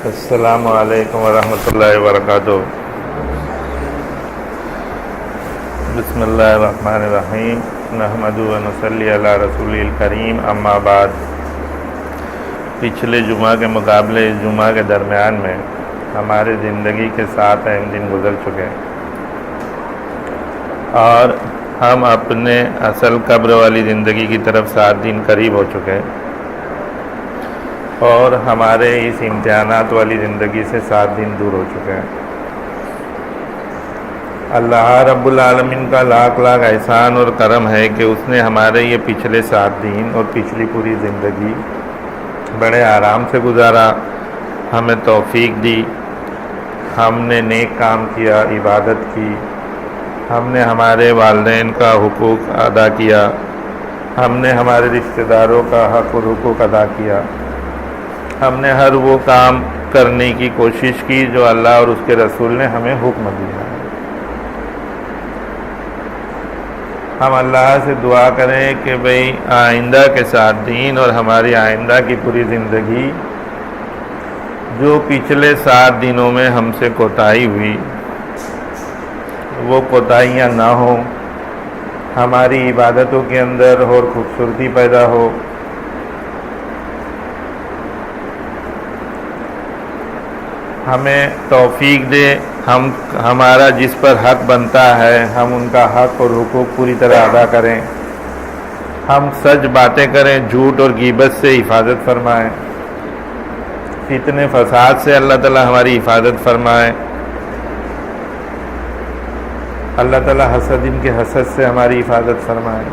السلام علیکم ورحمۃ اللہ وبرکاتہ۔ بسم اللہ الرحمن الرحیم، نحمدہ و نصلی علی رسول الکریم، اما بعد۔ پچھلے جمعہ کے مقابلے اس جمعہ کے درمیان میں ہمارے زندگی کے 7 اہم دن گزر چکے ہیں اور ہم اپنے اصل قبر والی زندگی کی طرف 7 دن قریب ہو چکے ہیں، اور ہمارے اس امتحانات والی زندگی سے 7 دن دور ہو چکے ہیں۔ اللہ رب العالمین کا لاکھ لاکھ احسان اور کرم ہے کہ اس نے ہمارے یہ پچھلے 7 دن اور پچھلی پوری زندگی بڑے آرام سے گزارا، ہمیں توفیق دی، ہم نے نیک کام کیا، عبادت کی، ہم نے ہمارے والدین کا حقوق ادا کیا، ہم نے ہمارے رشتہ داروں کا حق اور حقوق ادا کیا، ہم نے ہر وہ کام کرنے کی کوشش کی جو اللہ اور اس کے رسول نے ہمیں حکم دیا ہے۔ ہم اللہ سے دعا کریں کہ بھئی آئندہ کے 7 دن اور ہماری آئندہ کی پوری زندگی جو پچھلے 7 دنوں میں ہم سے کوتاہی ہوئی وہ کوتاہیاں نہ ہوں، ہماری عبادتوں کے اندر اور خوبصورتی پیدا ہو، ہمیں توفیق دے، ہمارا جس پر حق بنتا ہے ہم ان کا حق اور حقوق پوری طرح ادا کریں، ہم سچ باتیں کریں، جھوٹ اور غیبت سے حفاظت فرمائیں، فتنے فساد سے اللہ تعالی ہماری حفاظت فرمائے، اللہ تعالی حسدین کے حسد سے ہماری حفاظت فرمائے،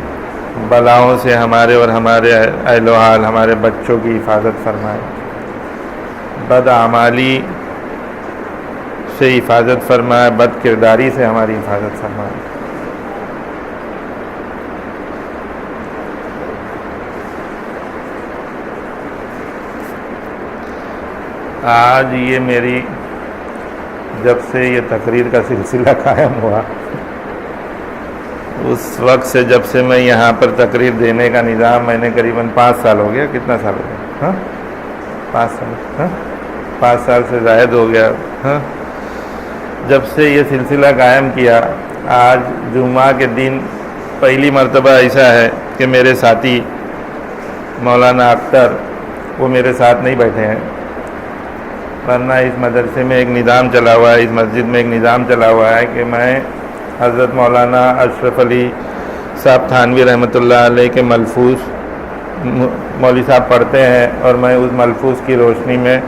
بلاؤں سے ہمارے اور ہمارے اہل و حال ہمارے بچوں کی حفاظت فرمائے، بدعمالی سے حفاظت فرمائے، بد کرداری سے ہماری حفاظت فرمائے۔ آج یہ میری جب سے یہ تقریر کا سلسلہ قائم ہوا اس وقت سے، جب سے میں یہاں پر تقریر دینے کا نظام میں نے قریباً 5 سال ہو گیا، کتنا سال ہو گیا؟ 5 سال سے زائد ہو گیا۔ جب سے یہ سلسلہ قائم کیا، آج جمعہ کے دن پہلی مرتبہ ایسا ہے کہ میرے ساتھی مولانا اختر وہ میرے ساتھ نہیں بیٹھے ہیں، ورنہ اس مدرسے میں ایک نظام چلا ہوا ہے، اس مسجد میں ایک نظام چلا ہوا ہے کہ میں حضرت مولانا اشرف علی صاحب تھانوی رحمۃ اللہ علیہ کے ملفوظ مولوی صاحب پڑھتے ہیں اور میں اس ملفوظ کی روشنی میں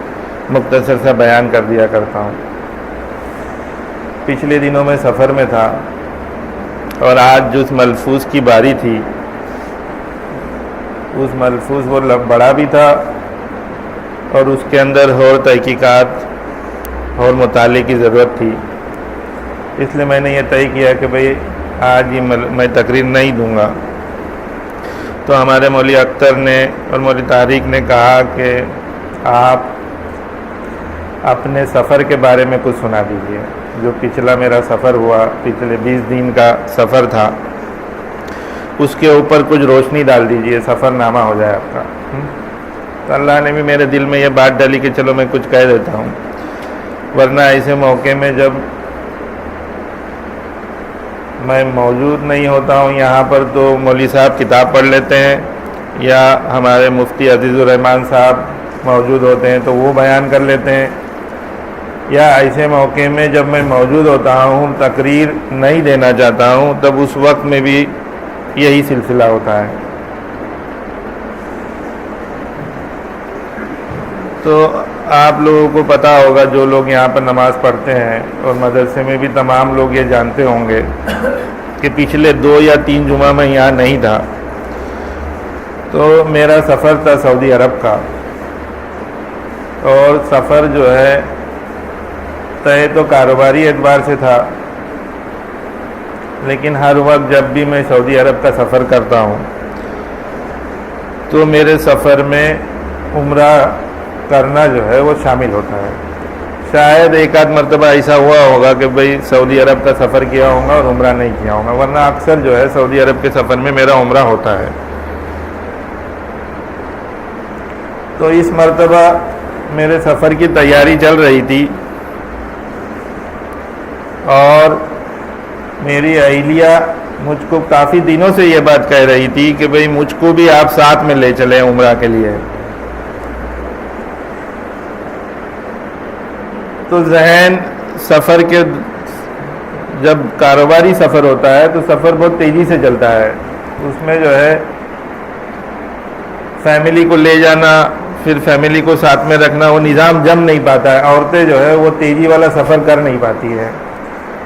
مختصر سا بیان کر دیا کرتا ہوں۔ پچھلے دنوں میں سفر میں تھا اور آج جو اس ملفوظ کی باری تھی اس ملفوظ وہ بڑا بھی تھا اور اس کے اندر اور تحقیقات اور مطالعے کی ضرورت تھی، اس لیے میں نے یہ طے کیا کہ بھئی آج یہ میں تقریر نہیں دوں گا۔ تو ہمارے مولوی اختر نے اور مولوی طارق نے کہا کہ آپ اپنے سفر کے بارے میں کچھ سنا دیجیے، جو پچھلا میرا سفر ہوا، پچھلے 20 دن کا سفر تھا، اس کے اوپر کچھ روشنی ڈال دیجیے، سفر نامہ ہو جائے آپ کا۔ تو اللہ نے بھی میرے دل میں یہ بات ڈالی کہ چلو میں کچھ کہہ دیتا ہوں، ورنہ ایسے موقع میں جب میں موجود نہیں ہوتا ہوں یہاں پر تو مولوی صاحب کتاب پڑھ لیتے ہیں، یا ہمارے مفتی عزیز الرحمان صاحب موجود ہوتے ہیں تو وہ بیان کر لیتے ہیں، یا ایسے موقع میں جب میں موجود ہوتا ہوں تقریر نہیں دینا چاہتا ہوں تب اس وقت میں بھی یہی سلسلہ ہوتا ہے۔ تو آپ لوگوں کو پتہ ہوگا، جو لوگ یہاں پر نماز پڑھتے ہیں اور مدرسے میں بھی تمام لوگ یہ جانتے ہوں گے کہ پچھلے 2 یا 3 جمعہ میں یہاں نہیں تھا، تو میرا سفر تھا سعودی عرب کا، اور سفر جو ہے طے تو کاروباری اعتبار سے تھا، لیکن ہر وقت جب بھی میں سعودی عرب کا سفر کرتا ہوں تو میرے سفر میں عمرہ کرنا جو ہے وہ شامل ہوتا ہے۔ شاید ایک آدھ مرتبہ ایسا ہوا ہوگا کہ بھئی سعودی عرب کا سفر کیا ہوگا اور عمرہ نہیں کیا ہوگا، ورنہ اکثر جو ہے سعودی عرب کے سفر میں میرا عمرہ ہوتا ہے۔ تو اس مرتبہ میرے سفر کی تیاری چل رہی تھی اور میری اہلیہ مجھ کو کافی دنوں سے یہ بات کہہ رہی تھی کہ بھئی مجھ کو بھی آپ ساتھ میں لے چلیں عمرہ کے لیے. تو ذہن سفر کے جب کاروباری سفر ہوتا ہے تو سفر بہت تیزی سے چلتا ہے. اس میں جو ہے فیملی کو لے جانا پھر فیملی کو ساتھ میں رکھنا وہ نظام جم نہیں پاتا ہے. عورتیں جو ہے وہ تیزی والا سفر کر نہیں پاتی ہے.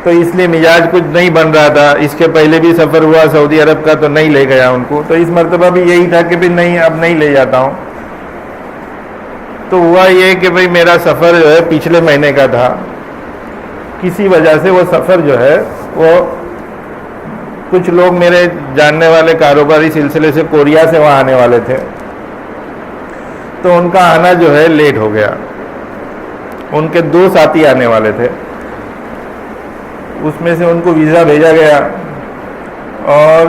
تو اس لیے مزاج کچھ نہیں بن رہا تھا. اس کے پہلے بھی سفر ہوا سعودی عرب کا تو نہیں لے گیا ان کو. تو اس مرتبہ بھی یہی تھا کہ بھی نہیں اب نہیں لے جاتا ہوں. تو ہوا یہ کہ بھئی میرا سفر جو ہے پچھلے مہینے کا تھا. کسی وجہ سے وہ سفر جو ہے وہ کچھ لوگ میرے جاننے والے کاروباری سلسلے سے کوریا سے وہاں آنے والے تھے. تو ان کا آنا جو ہے لیٹ ہو گیا. ان کے 2 ساتھی آنے والے تھے. اس میں سے ان کو ویزا بھیجا گیا اور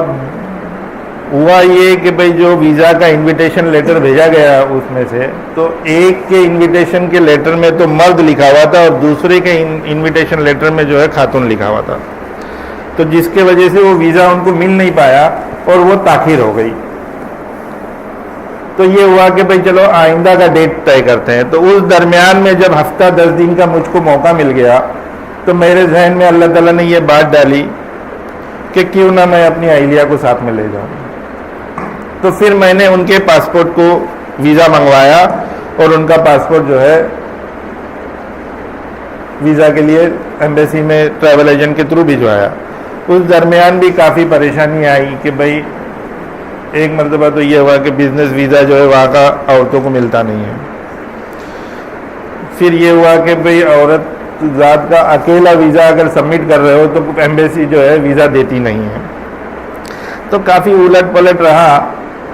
ہوا یہ کہ بھئی جو ویزا کا انویٹیشن لیٹر بھیجا گیا اس میں سے تو ایک کے انویٹیشن کے لیٹر میں تو مرد لکھا ہوا تھا اور دوسرے کے انویٹیشن لیٹر میں جو ہے خاتون لکھا ہوا تھا. تو جس کے وجہ سے وہ ویزا ان کو مل نہیں پایا اور وہ تاخیر ہو گئی. تو یہ ہوا کہ بھئی چلو آئندہ کا ڈیٹ طے کرتے ہیں. تو اس درمیان میں جب ہفتہ 10 دن کا مجھ کو موقع مل گیا تو میرے ذہن میں اللہ تعالیٰ نے یہ بات ڈالی کہ کیوں نہ میں اپنی اہلیہ کو ساتھ میں لے جاؤں. تو پھر میں نے ان کے پاسپورٹ کو ویزا منگوایا اور ان کا پاسپورٹ جو ہے ویزا کے لیے ایمبیسی میں ٹریول ایجنٹ کے تھرو بھجوایا. اس درمیان بھی کافی پریشانی آئی کہ بھئی ایک مرتبہ تو یہ ہوا کہ بزنس ویزا جو ہے وہاں کا عورتوں کو ملتا نہیں ہے. پھر یہ ہوا کہ بھئی عورت ذات کا اکیلا ویزا اگر سبمٹ کر رہے ہو تو ایمبیسی جو ہے ویزا دیتی نہیں ہے. تو کافی الٹ پلٹ رہا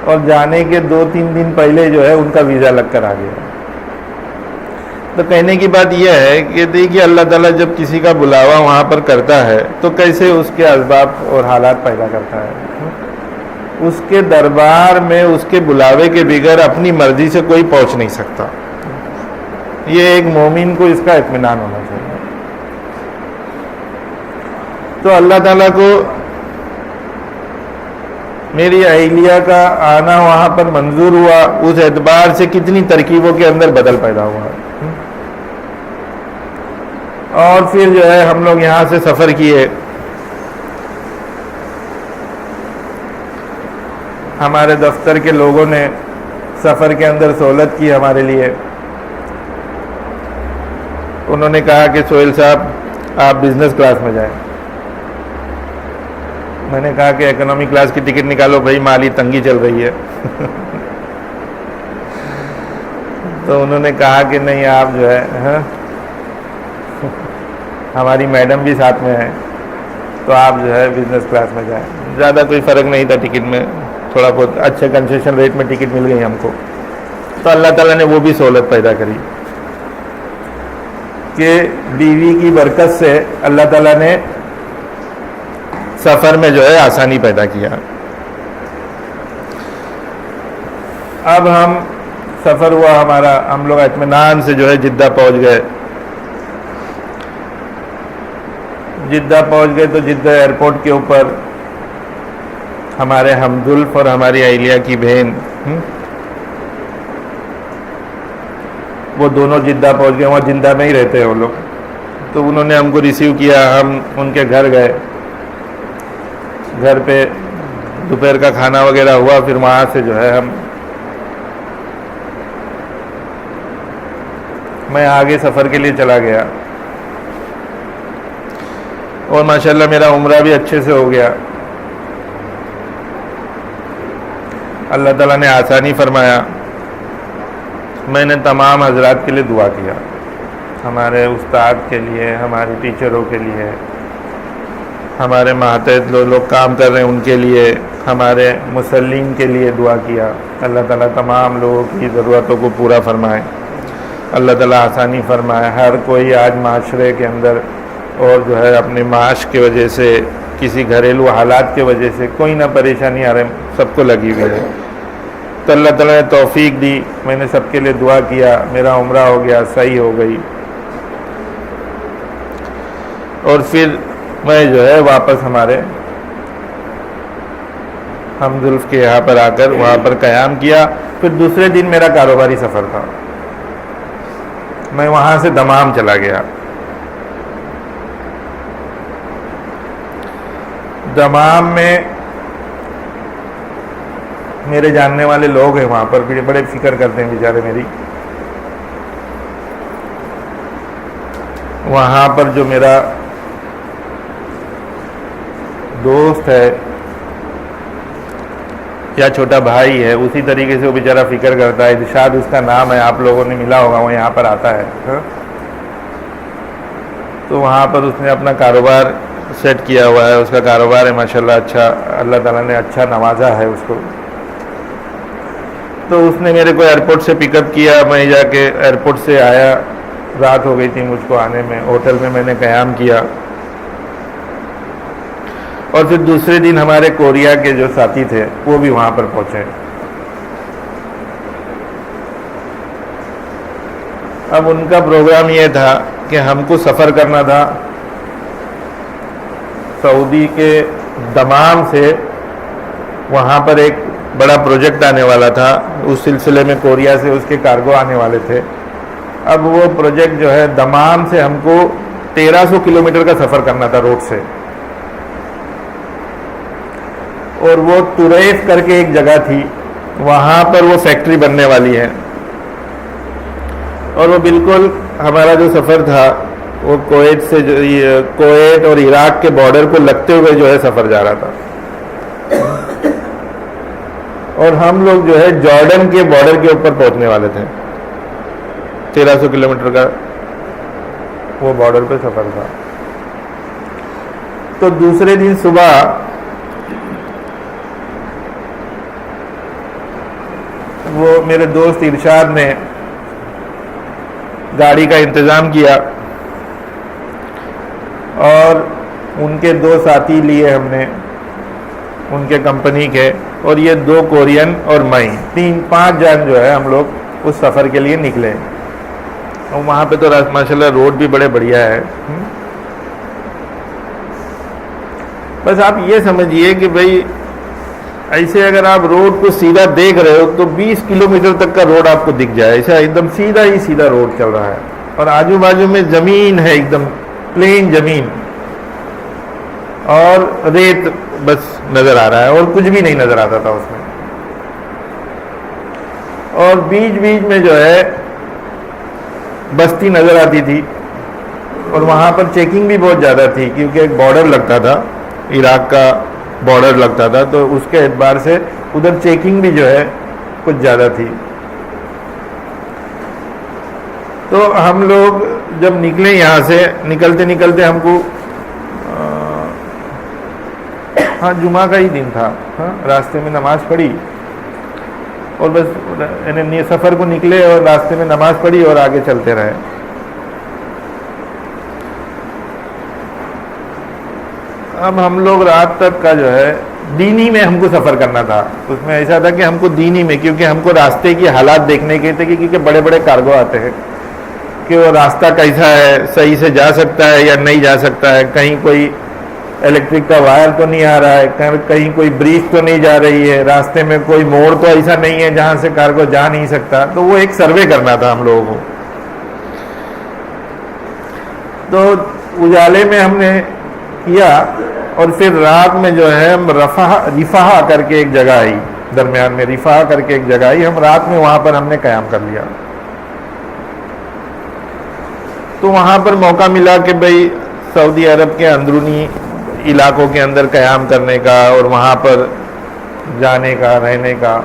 اور جانے کے 2-3 دن پہلے جو ہے ان کا ویزا لگ کر آ گیا. تو کہنے کی بات یہ ہے کہ دیکھیے اللہ تعالیٰ جب کسی کا بلاوا وہاں پر کرتا ہے تو کیسے اس کے اسباب اور حالات پیدا کرتا ہے. اس کے دربار میں اس کے بلاوے کے بغیر اپنی مرضی سے کوئی پہنچ نہیں سکتا. یہ ایک مومن کو اس کا اطمینان ہونا چاہیے. تو اللہ تعالیٰ کو میری اہلیہ کا آنا وہاں پر منظور ہوا. اس اعتبار سے کتنی ترکیبوں کے اندر بدل پیدا ہوا. اور پھر جو ہے ہم لوگ یہاں سے سفر کیے. ہمارے دفتر کے لوگوں نے سفر کے اندر سہولت کی ہمارے لیے. انہوں نے کہا کہ سہیل صاحب آپ بزنس کلاس میں جائیں. میں نے کہا کہ اکنامی کلاس کی ٹکٹ نکالو بھائی مالی تنگی چل رہی ہے. تو انہوں نے کہا کہ نہیں آپ جو ہے ہماری میڈم بھی ساتھ میں ہے تو آپ جو ہے بزنس کلاس میں جائیں. زیادہ کوئی فرق نہیں تھا ٹکٹ میں. تھوڑا بہت اچھے کنسیشن ریٹ میں ٹکٹ مل گئی ہم کو. تو اللہ تعالیٰ نے وہ بھی سہولت پیدا کری کہ بیوی کی برکت سے اللہ تعالیٰ نے سفر میں جو ہے آسانی پیدا کیا. اب ہم سفر ہوا ہمارا. ہم لوگ اطمینان سے جو ہے جدہ پہنچ گئے. جدہ پہنچ گئے تو جدہ ایئرپورٹ کے اوپر ہمارے ہمزلف اور ہماری اہلیہ کی بہن وہ دونوں جدہ پہنچ گئے. وہاں جدہ میں ہی رہتے ہیں وہ لوگ. تو انہوں نے ہم کو ریسیو کیا. ہم ان کے گھر گئے. گھر پہ دوپہر کا کھانا وغیرہ ہوا. پھر وہاں سے جو ہے میں آگے سفر کے لیے چلا گیا اور ماشاءاللہ میرا عمرہ بھی اچھے سے ہو گیا. اللہ تعالیٰ نے آسانی فرمایا. میں نے تمام حضرات کے لیے دعا کیا. ہمارے استاد کے لیے, ہمارے ٹیچروں کے لیے, ہمارے ماتحت لوگ کام کر رہے ہیں ان کے لیے, ہمارے مسلمین کے لیے دعا کیا. اللہ تعالیٰ تمام لوگوں کی ضرورتوں کو پورا فرمائے. اللہ تعالیٰ آسانی فرمائے. ہر کوئی آج معاشرے کے اندر اور جو ہے اپنے معاش کی وجہ سے, کسی گھریلو حالات کی وجہ سے کوئی نہ پریشانی آ رہے, سب کو لگی ہوئی ہے. تو اللہ تعالیٰ نے توفیق دی، میں نے سب کے لیے دعا کیا، میرا عمرہ ہو گیا، صحیح ہو گئی، اور پھر میں جو ہے واپس ہمارے ہمزلف کے یہاں پر آ کر وہاں پر قیام کیا۔ پھر دوسرے دن میرا کاروباری سفر تھا، میں وہاں سے دمام چلا گیا۔ دمام میں میرے جاننے والے لوگ ہیں، وہاں پر بھی بڑے فکر کرتے ہیں بیچارے میری۔ وہاں پر جو میرا دوست ہے یا چھوٹا بھائی ہے، اسی طریقے سے وہ بیچارہ فکر کرتا ہے۔ ارشاد اس کا نام ہے، آپ لوگوں نے ملا ہوگا، وہ یہاں پر آتا ہے۔ تو وہاں پر اس نے اپنا کاروبار سیٹ کیا ہوا ہے، اس کا کاروبار ہے ماشاءاللہ اچھا، اللہ تعالیٰ نے اچھا نوازا ہے اس کو۔ تو اس نے میرے کو ایئرپورٹ سے پک اپ کیا، میں جا کے ایئرپورٹ سے آیا، رات ہو گئی تھی مجھ کو آنے میں، ہوٹل میں میں نے قیام کیا۔ اور پھر دوسرے دن ہمارے کوریا کے جو ساتھی تھے وہ بھی وہاں پر پہنچے۔ اب ان کا پروگرام یہ تھا کہ ہم کو سفر کرنا تھا سعودی کے دمام سے، وہاں پر ایک بڑا پروجیکٹ آنے والا تھا، اس سلسلے میں کوریا سے اس کے کارگو آنے والے تھے۔ اب وہ پروجیکٹ جو ہے دمام سے ہم کو 1300 کلومیٹر کا سفر کرنا تھا روڈ سے، اور وہ طریف کر کے ایک جگہ تھی، وہاں پر وہ فیکٹری بننے والی ہے، اور وہ بالکل ہمارا جو سفر تھا وہ کویت سے کویت اور عراق کے بارڈر کو لگتے ہوئے جو ہے سفر جا رہا تھا، اور ہم لوگ جو ہے جارڈن کے بارڈر کے اوپر پہنچنے والے تھے۔ 1300 کلومیٹر کا وہ بارڈر پہ سفر تھا۔ تو دوسرے دن صبح وہ میرے دوست ارشاد نے گاڑی کا انتظام کیا، اور ان کے 2 ساتھی لیے ہم نے ان کے کمپنی کے، اور یہ 2 کورین اور میں، 5 جان جو ہے ہم لوگ اس سفر کے لیے نکلے۔ اور وہاں پہ تو ماشاءاللہ روڈ بھی بڑے بڑھیا ہے۔ بس آپ یہ سمجھیے کہ بھئی ایسے اگر آپ روڈ کو سیدھا دیکھ رہے ہو تو 20 کلومیٹر تک کا روڈ آپ کو دکھ جائے، ایسا ایک دم سیدھا ہی سیدھا روڈ چل رہا ہے، اور آجو باجو میں زمین ہے، ایک دم پلین زمین، اور ریت بس نظر آ رہا ہے، اور کچھ بھی نہیں نظر آتا تھا اس میں۔ اور بیچ بیچ میں جو ہے بستی نظر آتی تھی، اور وہاں پر چیکنگ بھی بہت زیادہ تھی، کیونکہ ایک بارڈر لگتا تھا، عراق کا بارڈر لگتا تھا، تو اس کے اعتبار سے ادھر چیکنگ بھی جو ہے کچھ زیادہ تھی۔ تو ہم لوگ جب نکلے یہاں سے، نکلتے نکلتے ہم کو جمعہ کا ہی دن تھا، راستے میں نماز پڑھی، اور بس یعنی سفر کو نکلے اور راستے میں نماز پڑھی اور آگے چلتے رہے۔ اب ہم لوگ رات تک کا جو ہے دینی میں ہم کو سفر کرنا تھا، اس میں ایسا تھا کہ ہم کو دینی میں، کیونکہ ہم کو راستے کی حالات دیکھنے کے تھے، کیونکہ بڑے بڑے کارگو آتے ہیں کہ وہ راستہ کیسا ہے، صحیح سے جا سکتا ہے یا نہیں جا سکتا ہے، کہیں کوئی الیکٹرک کا وائر تو نہیں آ رہا ہے، کہیں کوئی بریج تو نہیں جا رہی ہے، راستے میں کوئی موڑ تو ایسا نہیں ہے جہاں سے کارگو جا نہیں سکتا۔ تو وہ ایک سروے کرنا تھا ہم لوگوں کو۔ تو اجالے میں ہم نے کیا، اور پھر رات میں جو ہے ہم رفاہ کر کے ایک جگہ آئی، درمیان میں رفاہ کر کے ایک جگہ آئی، ہم رات میں وہاں پر ہم نے قیام کر لیا۔ تو وہاں پر موقع ملا کہ بھئی سعودی عرب کے اندرونی علاقوں کے اندر قیام کرنے کا، اور وہاں پر جانے کا، رہنے کا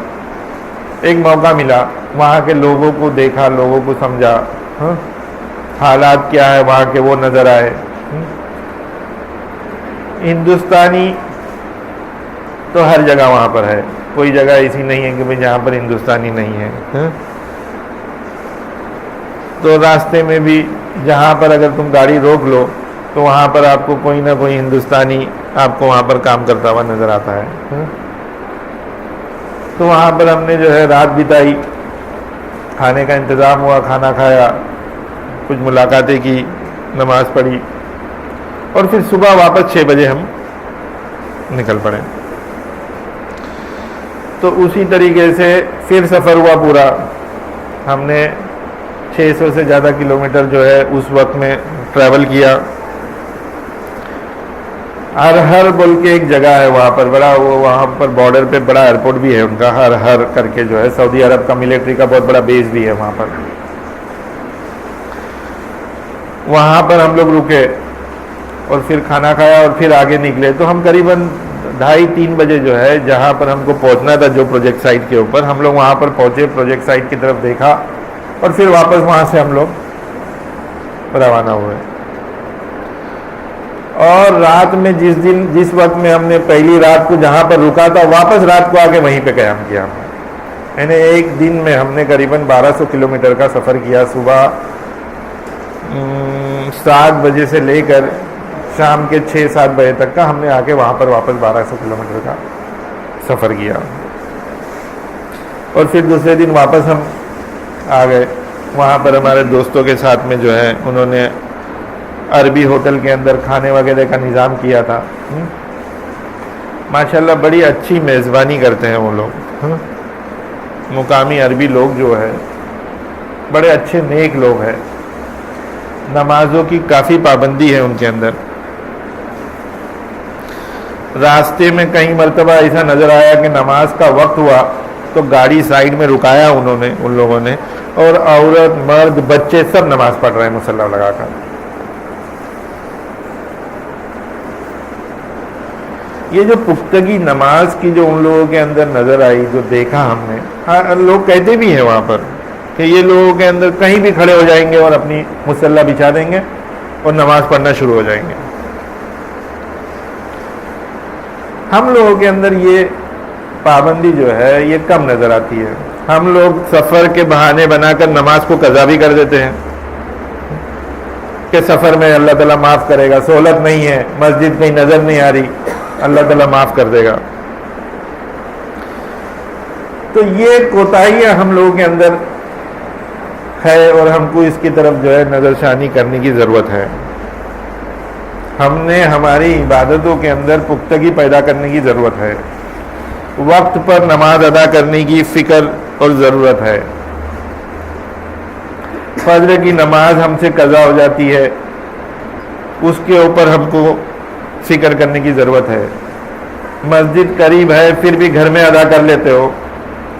ایک موقع ملا۔ وہاں کے لوگوں کو دیکھا، لوگوں کو سمجھا، حالات کیا ہے وہاں کے وہ نظر آئے۔ ہندوستانی تو ہر جگہ وہاں پر ہے، کوئی جگہ ایسی نہیں ہے کہ بھئی جہاں پر ہندوستانی نہیں ہے۔ تو راستے میں بھی جہاں پر اگر تم گاڑی روک لو تو وہاں پر آپ کو کوئی نہ کوئی ہندوستانی آپ کو وہاں پر کام کرتا ہوا نظر آتا ہے۔ تو وہاں پر ہم نے جو ہے رات بتائی، کھانے کا انتظام ہوا، کھانا کھایا، کچھ ملاقاتیں کی، نماز پڑھی، اور پھر صبح واپس 6 بجے ہم نکل پڑے۔ تو اسی طریقے سے پھر سفر ہوا پورا، ہم نے 600 سے زیادہ کلومیٹر جو ہے اس وقت میں ٹریول کیا۔ ہر بول کے ایک جگہ ہے وہاں پر بڑا، وہاں پر بارڈر پہ بڑا ایئرپورٹ بھی ہے ان کا، ہر کر کے جو ہے سعودی عرب کا ملٹری کا بہت بڑا بیس بھی ہے وہاں پر۔ وہاں پر ہم لوگ رکے اور پھر کھانا کھایا اور پھر آگے نکلے۔ تو ہم قریباً 2:30-3 بجے جو ہے جہاں پر ہم کو پہنچنا تھا جو پروجیکٹ سائٹ کے اوپر، ہم لوگ وہاں پر پہنچے، پروجیکٹ سائٹ کی طرف دیکھا اور پھر واپس وہاں سے ہم لوگ روانہ ہوئے۔ اور رات میں جس وقت میں ہم نے پہلی رات کو جہاں پر رکا تھا، واپس رات کو آ کے وہیں پہ قیام کیا ہم نے، یعنی ایک دن میں ہم نے قریباً 1200 کلومیٹر کا سفر کیا۔ صبح 7 بجے سے لے کر شام کے 6-7 بجے تک کا ہم نے آ کے وہاں پر واپس 1200 کلومیٹر کا سفر کیا، اور پھر دوسرے دن واپس ہم آ گئے۔ وہاں پر ہمارے دوستوں کے ساتھ میں جو ہے انہوں نے عربی ہوٹل کے اندر کھانے وغیرہ کا نظام کیا تھا۔ ماشاءاللہ بڑی اچھی میزبانی کرتے ہیں وہ لوگ، مقامی عربی لوگ جو ہے بڑے اچھے نیک لوگ ہیں، نمازوں کی کافی پابندی ہے ان کے اندر۔ راستے میں کئی مرتبہ ایسا نظر آیا کہ نماز کا وقت ہوا تو گاڑی سائیڈ میں رکایا انہوں نے، ان لوگوں نے، اور عورت مرد بچے سب نماز پڑھ رہے ہیں مصلی لگا کر۔ یہ جو پختگی نماز کی جو ان لوگوں کے اندر نظر آئی، جو دیکھا ہم نے، لوگ کہتے بھی ہیں وہاں پر کہ یہ لوگوں کے اندر کہیں بھی کھڑے ہو جائیں گے اور اپنی مصلی بچھا دیں گے اور نماز پڑھنا شروع ہو جائیں گے۔ ہم لوگوں کے اندر یہ پابندی جو ہے یہ کم نظر آتی ہے۔ ہم لوگ سفر کے بہانے بنا کر نماز کو قضا بھی کر دیتے ہیں کہ سفر میں اللہ تعالیٰ معاف کرے گا، سہولت نہیں ہے، مسجد کہیں نظر نہیں آ رہی، اللہ تعالیٰ معاف کر دے گا۔ تو یہ کوتاہیاں ہم لوگوں کے اندر ہے اور ہم کو اس کی طرف جو ہے نظر ثانی کرنے کی ضرورت ہے۔ ہم نے ہماری عبادتوں کے اندر پختگی پیدا کرنے کی ضرورت ہے، وقت پر نماز ادا کرنے کی فکر اور ضرورت ہے۔ فجر کی نماز ہم سے قضا ہو جاتی ہے، اس کے اوپر ہم کو فکر کرنے کی ضرورت ہے۔ مسجد قریب ہے پھر بھی گھر میں ادا کر لیتے ہو،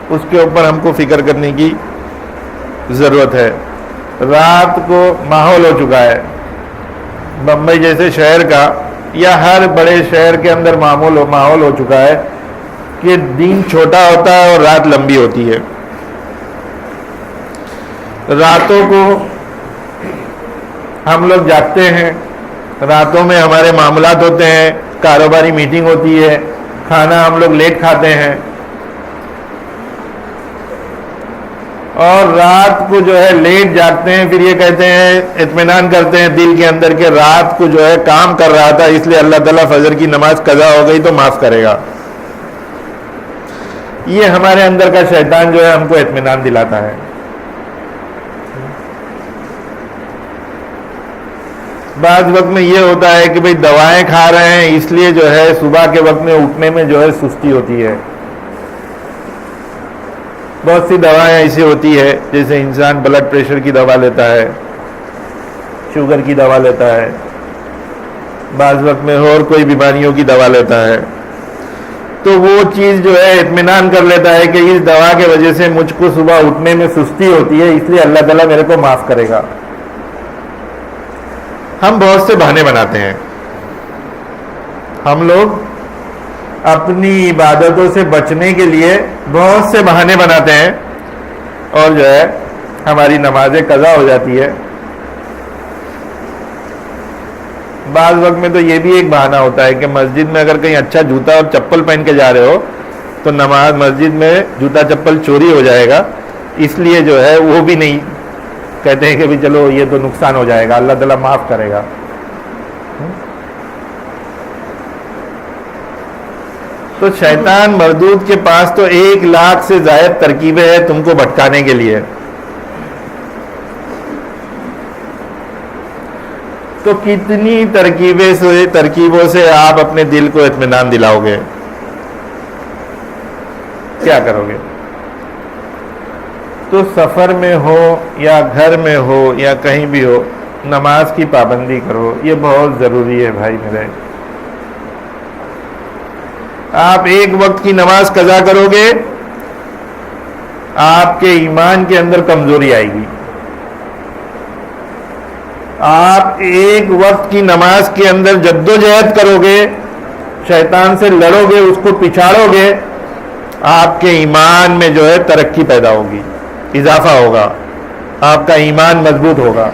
اس کے اوپر ہم کو فکر کرنے کی ضرورت ہے۔ رات کو ماحول ہو چکا ہے بمبئی جیسے شہر کا، یا ہر بڑے شہر کے اندر ماحول ہو چکا ہے کہ دن چھوٹا ہوتا ہے اور رات لمبی ہوتی ہے۔ راتوں کو ہم لوگ جاگتے ہیں، راتوں میں ہمارے معاملات ہوتے ہیں، کاروباری میٹنگ ہوتی ہے، کھانا ہم لوگ لیٹ کھاتے ہیں، اور رات کو جو ہے لیٹ جاگتے ہیں۔ پھر یہ کہتے ہیں، اطمینان کرتے ہیں دل کے اندر کہ رات کو جو ہے کام کر رہا تھا اس لیے اللہ تعالیٰ فجر کی نماز قضا ہو گئی تو معاف کرے گا۔ یہ ہمارے اندر کا شیطان جو ہے ہم کو اطمینان دلاتا ہے۔ بعض وقت میں یہ ہوتا ہے کہ بھئی دوائیں کھا رہے ہیں اس لیے جو ہے صبح کے وقت میں اٹھنے میں جو ہے سستی ہوتی ہے۔ بہت سی دوائیں ایسی ہوتی ہے جیسے انسان بلڈ پریشر کی دوا لیتا ہے، شوگر کی دوا لیتا ہے، بعض وقت میں اور کوئی بیماریوں کی دوا لیتا ہے، تو وہ چیز جو ہے اطمینان کر لیتا ہے کہ اس دوا کی وجہ سے مجھ کو صبح اٹھنے میں سستی ہوتی ہے اس لیے اللہ تعالیٰ میرے کو معاف کرے گا۔ ہم بہت سے بہانے بناتے ہیں، ہم لوگ اپنی عبادتوں سے بچنے کے لیے بہت سے بہانے بناتے ہیں اور جو ہے ہماری نمازیں قضا ہو جاتی ہے۔ بعض وقت میں تو یہ بھی ایک بہانہ ہوتا ہے کہ مسجد میں اگر کہیں اچھا جوتا اور چپل پہن کے جا رہے ہو تو نماز مسجد میں جوتا چپل چوری ہو جائے گا، اس لیے جو ہے وہ بھی نہیں کہتے ہیں کہ بھی چلو یہ تو نقصان ہو جائے گا، اللہ تعالیٰ معاف کرے گا۔ تو شیطان مردود کے پاس تو 1,00,000 سے زائد ترکیبیں ہیں تم کو بھٹکانے کے لیے. تو کتنی ترکیبوں سے آپ اپنے دل کو اطمینان دلاؤ گے؟ کیا کرو گے؟ تو سفر میں ہو یا گھر میں ہو یا کہیں بھی ہو، نماز کی پابندی کرو. یہ بہت ضروری ہے بھائی میرے. آپ ایک وقت کی نماز قضا کرو گے، آپ کے ایمان کے اندر کمزوری آئے گی. آپ ایک وقت کی نماز کے اندر جدوجہد کرو گے، شیطان سے لڑو گے، اس کو پچھاڑو گے، آپ کے ایمان میں جو ہے ترقی پیدا ہوگی، اضافہ ہوگا، آپ کا ایمان مضبوط ہوگا.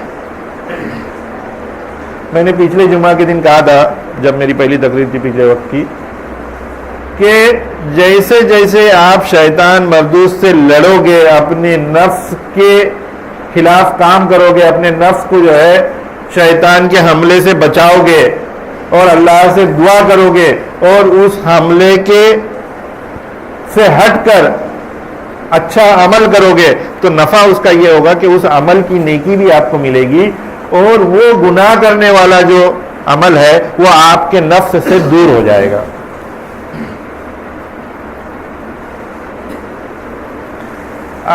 میں نے پچھلے جمعہ کے دن کہا تھا جب میری پہلی تقریر تھی پچھلے وقت کی، کہ جیسے جیسے آپ شیطان مردود سے لڑو گے، اپنے نفس کے خلاف کام کرو گے، اپنے نفس کو جو ہے شیطان کے حملے سے بچاؤ گے اور اللہ سے دعا کرو گے اور اس حملے کے سے ہٹ کر اچھا عمل کرو گے، تو نفع اس کا یہ ہوگا کہ اس عمل کی نیکی بھی آپ کو ملے گی اور وہ گناہ کرنے والا جو عمل ہے وہ آپ کے نفس سے دور ہو جائے گا.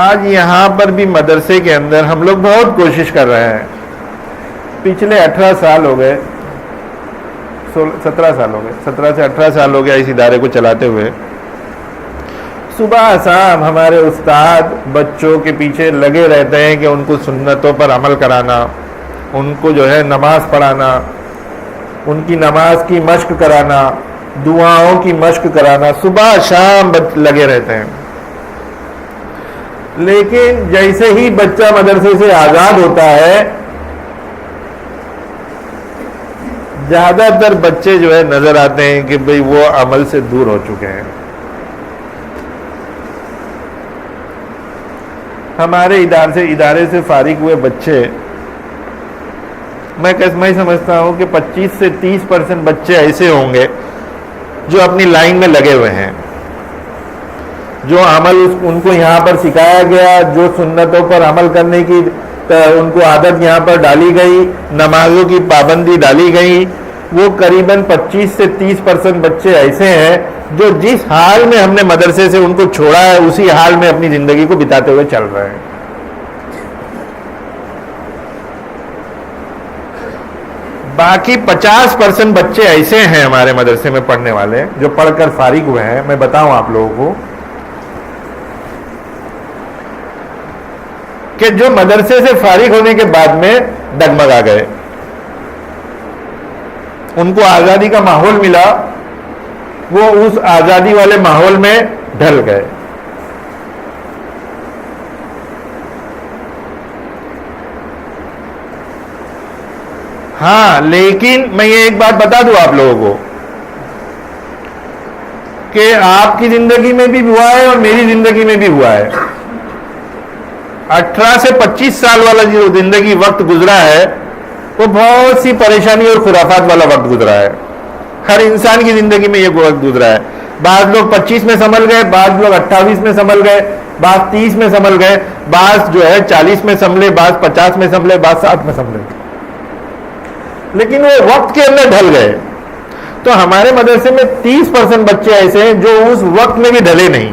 آج یہاں پر بھی مدرسے کے اندر ہم لوگ بہت کوشش کر رہے ہیں. پچھلے 18 سال ہو گئے، 17 سال ہو گئے، 17 سے 18 سال ہو گیا اس ادارے کو چلاتے ہوئے. صبح شام ہمارے استاد بچوں کے پیچھے لگے رہتے ہیں کہ ان کو سنتوں پر عمل کرانا، ان کو جو ہے نماز پڑھانا، ان کی نماز کی مشق کرانا، دعاؤں کی مشق کرانا، صبح شام لگے رہتے ہیں. لیکن جیسے ہی بچہ مدرسے سے آزاد ہوتا ہے، زیادہ تر بچے جو ہے نظر آتے ہیں کہ بھئی وہ عمل سے دور ہو چکے ہیں. ہمارے ادارے سے فارغ ہوئے بچے، میں سمجھتا ہوں کہ 25 سے 30% بچے ایسے ہوں گے جو اپنی لائن میں لگے ہوئے ہیں، جو عمل ان کو یہاں پر سکھایا گیا، جو سنتوں پر عمل کرنے کی ان کو عادت یہاں پر ڈالی گئی، نمازوں کی پابندی ڈالی گئی، وہ قریباً 25 سے 30% بچے ایسے ہیں جو جس حال میں ہم نے مدرسے سے ان کو چھوڑا ہے اسی حال میں اپنی زندگی کو بتاتے ہوئے چل رہے ہیں. باقی 50% بچے ایسے ہیں ہمارے مدرسے میں پڑھنے والے جو پڑھ کر فارغ ہوئے ہیں. میں بتاؤں آپ لوگوں کو کہ جو مدرسے سے فارغ ہونے کے بعد میں ڈگمگا گئے، ان کو آزادی کا ماحول ملا، وہ اس آزادی والے ماحول میں ڈھل گئے. ہاں لیکن میں یہ ایک بات بتا دوں آپ لوگوں کو کہ آپ کی زندگی میں بھی ہوا ہے اور میری زندگی میں بھی ہوا ہے. 18 سے 25 سال والا جو زندگی وقت گزرا ہے وہ بہت سی پریشانی اور خرافات والا وقت گزرا ہے. ہر انسان کی زندگی میں یہ وقت گزرا ہے. بعض لوگ 25 میں سنبھل گئے، بعض لوگ 28 میں سنبھل گئے، بعض 30 میں سنبھل گئے، بعض جو ہے 40 میں سنبھلے، بعض 50 میں سنبھلے، بعض 60 میں سنبھلے، لیکن وہ وقت کے اندر ڈھل گئے. تو ہمارے مدرسے میں 30% بچے ایسے ہیں جو اس وقت میں بھی ڈھلے نہیں،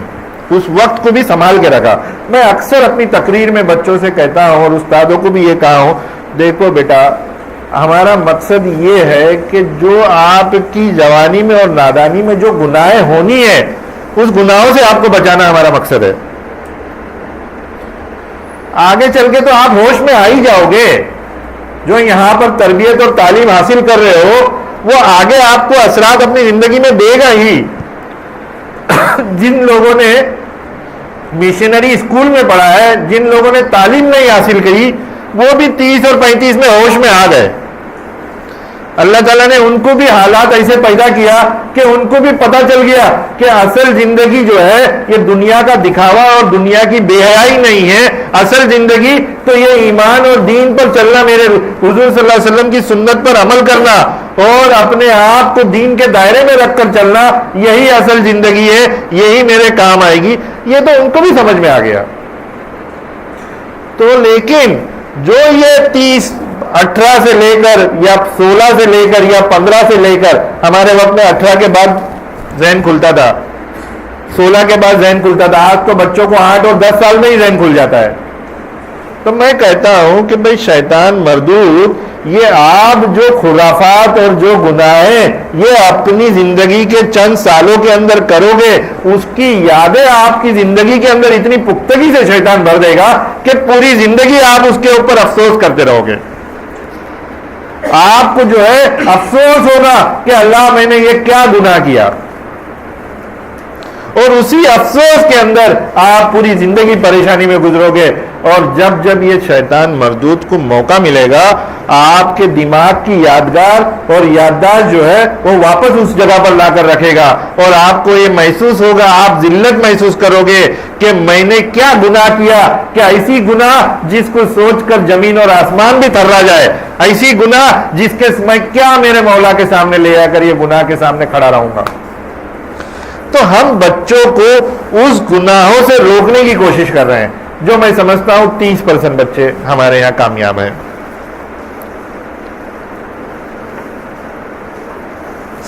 اس وقت کو بھی سنبھال کے رکھا. میں اکثر اپنی تقریر میں بچوں سے کہتا ہوں اور استادوں کو بھی یہ کہا ہوں، دیکھو بیٹا ہمارا مقصد یہ ہے کہ جو آپ کی جوانی میں اور نادانی میں جو گناہیں ہونی ہیں اس گناہوں سے آپ کو بچانا ہمارا مقصد ہے. آگے چل کے تو آپ ہوش میں آ ہی جاؤ گے. جو یہاں پر تربیت اور تعلیم حاصل کر رہے ہو وہ آگے آپ کو اثرات اپنی زندگی میں دے گا ہی. جن لوگوں نے مشنری اسکول میں پڑھا ہے، جن لوگوں نے تعلیم نہیں حاصل کی، وہ بھی 30 اور 35 میں ہوش میں آ گئے. اللہ تعالیٰ نے ان کو بھی حالات ایسے پیدا کیا کہ ان کو بھی پتہ چل گیا کہ اصل زندگی جو ہے یہ دنیا کا دکھاوا اور دنیا کی بے حیائی نہیں ہے. اصل زندگی تو یہ ایمان اور دین پر چلنا, میرے حضور صلی اللہ علیہ وسلم کی سنت پر عمل کرنا اور اپنے آپ کو دین کے دائرے میں رکھ کر چلنا, یہی اصل زندگی ہے, یہی میرے کام آئے گی. یہ تو ان کو بھی سمجھ میں آ گیا. تو لیکن جو یہ 18 سے لے کر یا 16 سے لے کر یا 15 سے لے کر, ہمارے وقت میں 18 کے بعد ذہن کھلتا تھا, 16 کے بعد ذہن کھلتا تھا, آج تو بچوں کو 8 اور 10 سال میں ہی ذہن کھل جاتا ہے. تو میں کہتا ہوں کہ بھئی شیطان مردود, یہ آپ جو خرافات اور جو گناہیں یہ اپنی زندگی کے چند سالوں کے اندر کرو گے, اس کی یادیں آپ کی زندگی کے اندر اتنی پختگی سے شیطان بھر دے گا کہ پوری زندگی آپ اس کے اوپر افسوس کرتے رہو گے. آپ کو جو ہے افسوس ہوگا کہ اللہ میں نے یہ کیا گناہ کیا, اور اسی افسوس کے اندر آپ پوری زندگی پریشانی میں گزرو گے. اور جب جب یہ شیطان مردود کو موقع ملے گا, آپ کے دماغ کی یادگار اور یادداشت جو ہے وہ واپس اس جگہ پر لا کر رکھے گا, اور آپ کو یہ محسوس ہوگا, آپ ذلت محسوس کرو گے کہ میں نے کیا گناہ کیا, کہ ایسی گناہ جس کو سوچ کر زمین اور آسمان بھی تھرا جائے, ایسی گناہ جس کے میں کیا میرے مولا کے سامنے لے آ کر یہ گناہ کے سامنے کھڑا رہوں گا. تو ہم بچوں کو اس گناہوں سے روکنے کی کوشش کر رہے ہیں. جو میں سمجھتا ہوں 30% بچے ہمارے یہاں کامیاب ہیں,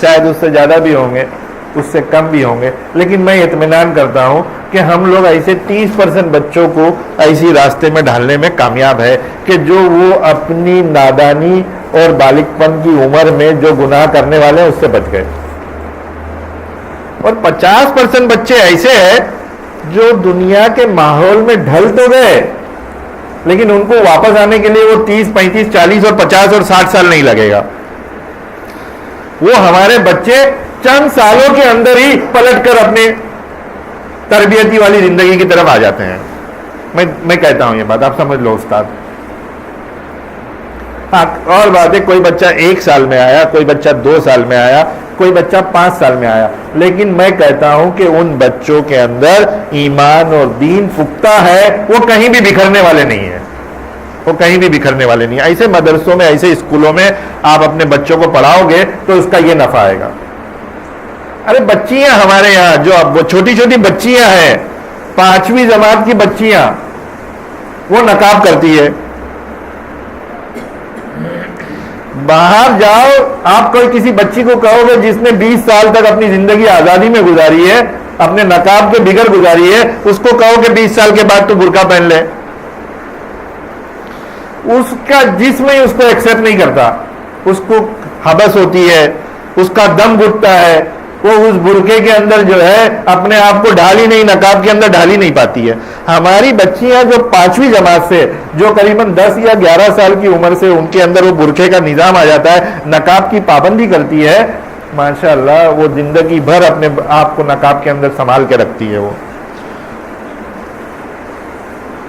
شاید اس سے زیادہ بھی ہوں گے, اس سے کم بھی ہوں گے, لیکن میں اطمینان کرتا ہوں کہ ہم لوگ ایسے 30% بچوں کو ایسی راستے میں ڈھالنے میں کامیاب ہے کہ جو وہ اپنی نادانی اور بالغ پن کی عمر میں جو گناہ کرنے والے ہیں اس سے بچ گئے. اور 50% بچے ایسے ہیں جو دنیا کے ماحول میں ڈھل تو گئے, لیکن ان کو واپس آنے کے لیے وہ 30, 35, 40 اور 50 اور 60 سال نہیں لگے گا. وہ ہمارے بچے چند سالوں کے اندر ہی پلٹ کر اپنے تربیتی والی زندگی کی طرف آ جاتے ہیں. میں کہتا ہوں یہ بات, آپ سمجھ لو استاد. ہاں, اور بات ہے کوئی بچہ 1 سال میں آیا, کوئی بچہ 2 سال میں آیا, کوئی بچہ 5 سال میں آیا, لیکن میں کہتا ہوں کہ ان بچوں کے اندر ایمان اور دین پختہ ہے, وہ کہیں بھی بکھرنے والے نہیں ہیں, وہ کہیں بھی بکھرنے والے نہیں ہیں. ایسے مدرسوں میں, ایسے اسکولوں میں آپ اپنے بچوں کو پڑھاؤ گے تو اس کا یہ نفع آئے گا. ارے بچیاں ہمارے یہاں جو اب وہ چھوٹی چھوٹی بچیاں ہیں, 5ویں جماعت کی بچیاں, وہ نقاب کرتی ہے. باہر جاؤ, آپ کوئی کسی بچی کو کہو گے جس نے 20 سال تک اپنی زندگی آزادی میں گزاری ہے, اپنے نقاب کے بغیر گزاری ہے, اس کو کہو کہ 20 سال کے بعد تو برقع پہن لے, اس کا جسم ہی اس کو ایکسپٹ نہیں کرتا, اس کو حبس ہوتی ہے, اس کا دم گھٹتا ہے, وہ اس برقعے کے اندر جو ہے اپنے آپ کو ڈھال ہی نہیں, نقاب کے اندر ڈھال ہی نہیں پاتی ہے. ہماری بچیاں جو 5ویں جماعت سے, جو قریباً 10 یا 11 سال کی عمر سے ان کے اندر وہ برقعے کا نظام آ جاتا ہے, نقاب کی پابندی کرتی ہے, ماشاءاللہ وہ زندگی بھر اپنے آپ کو نقاب کے اندر سنبھال کے رکھتی ہے. وہ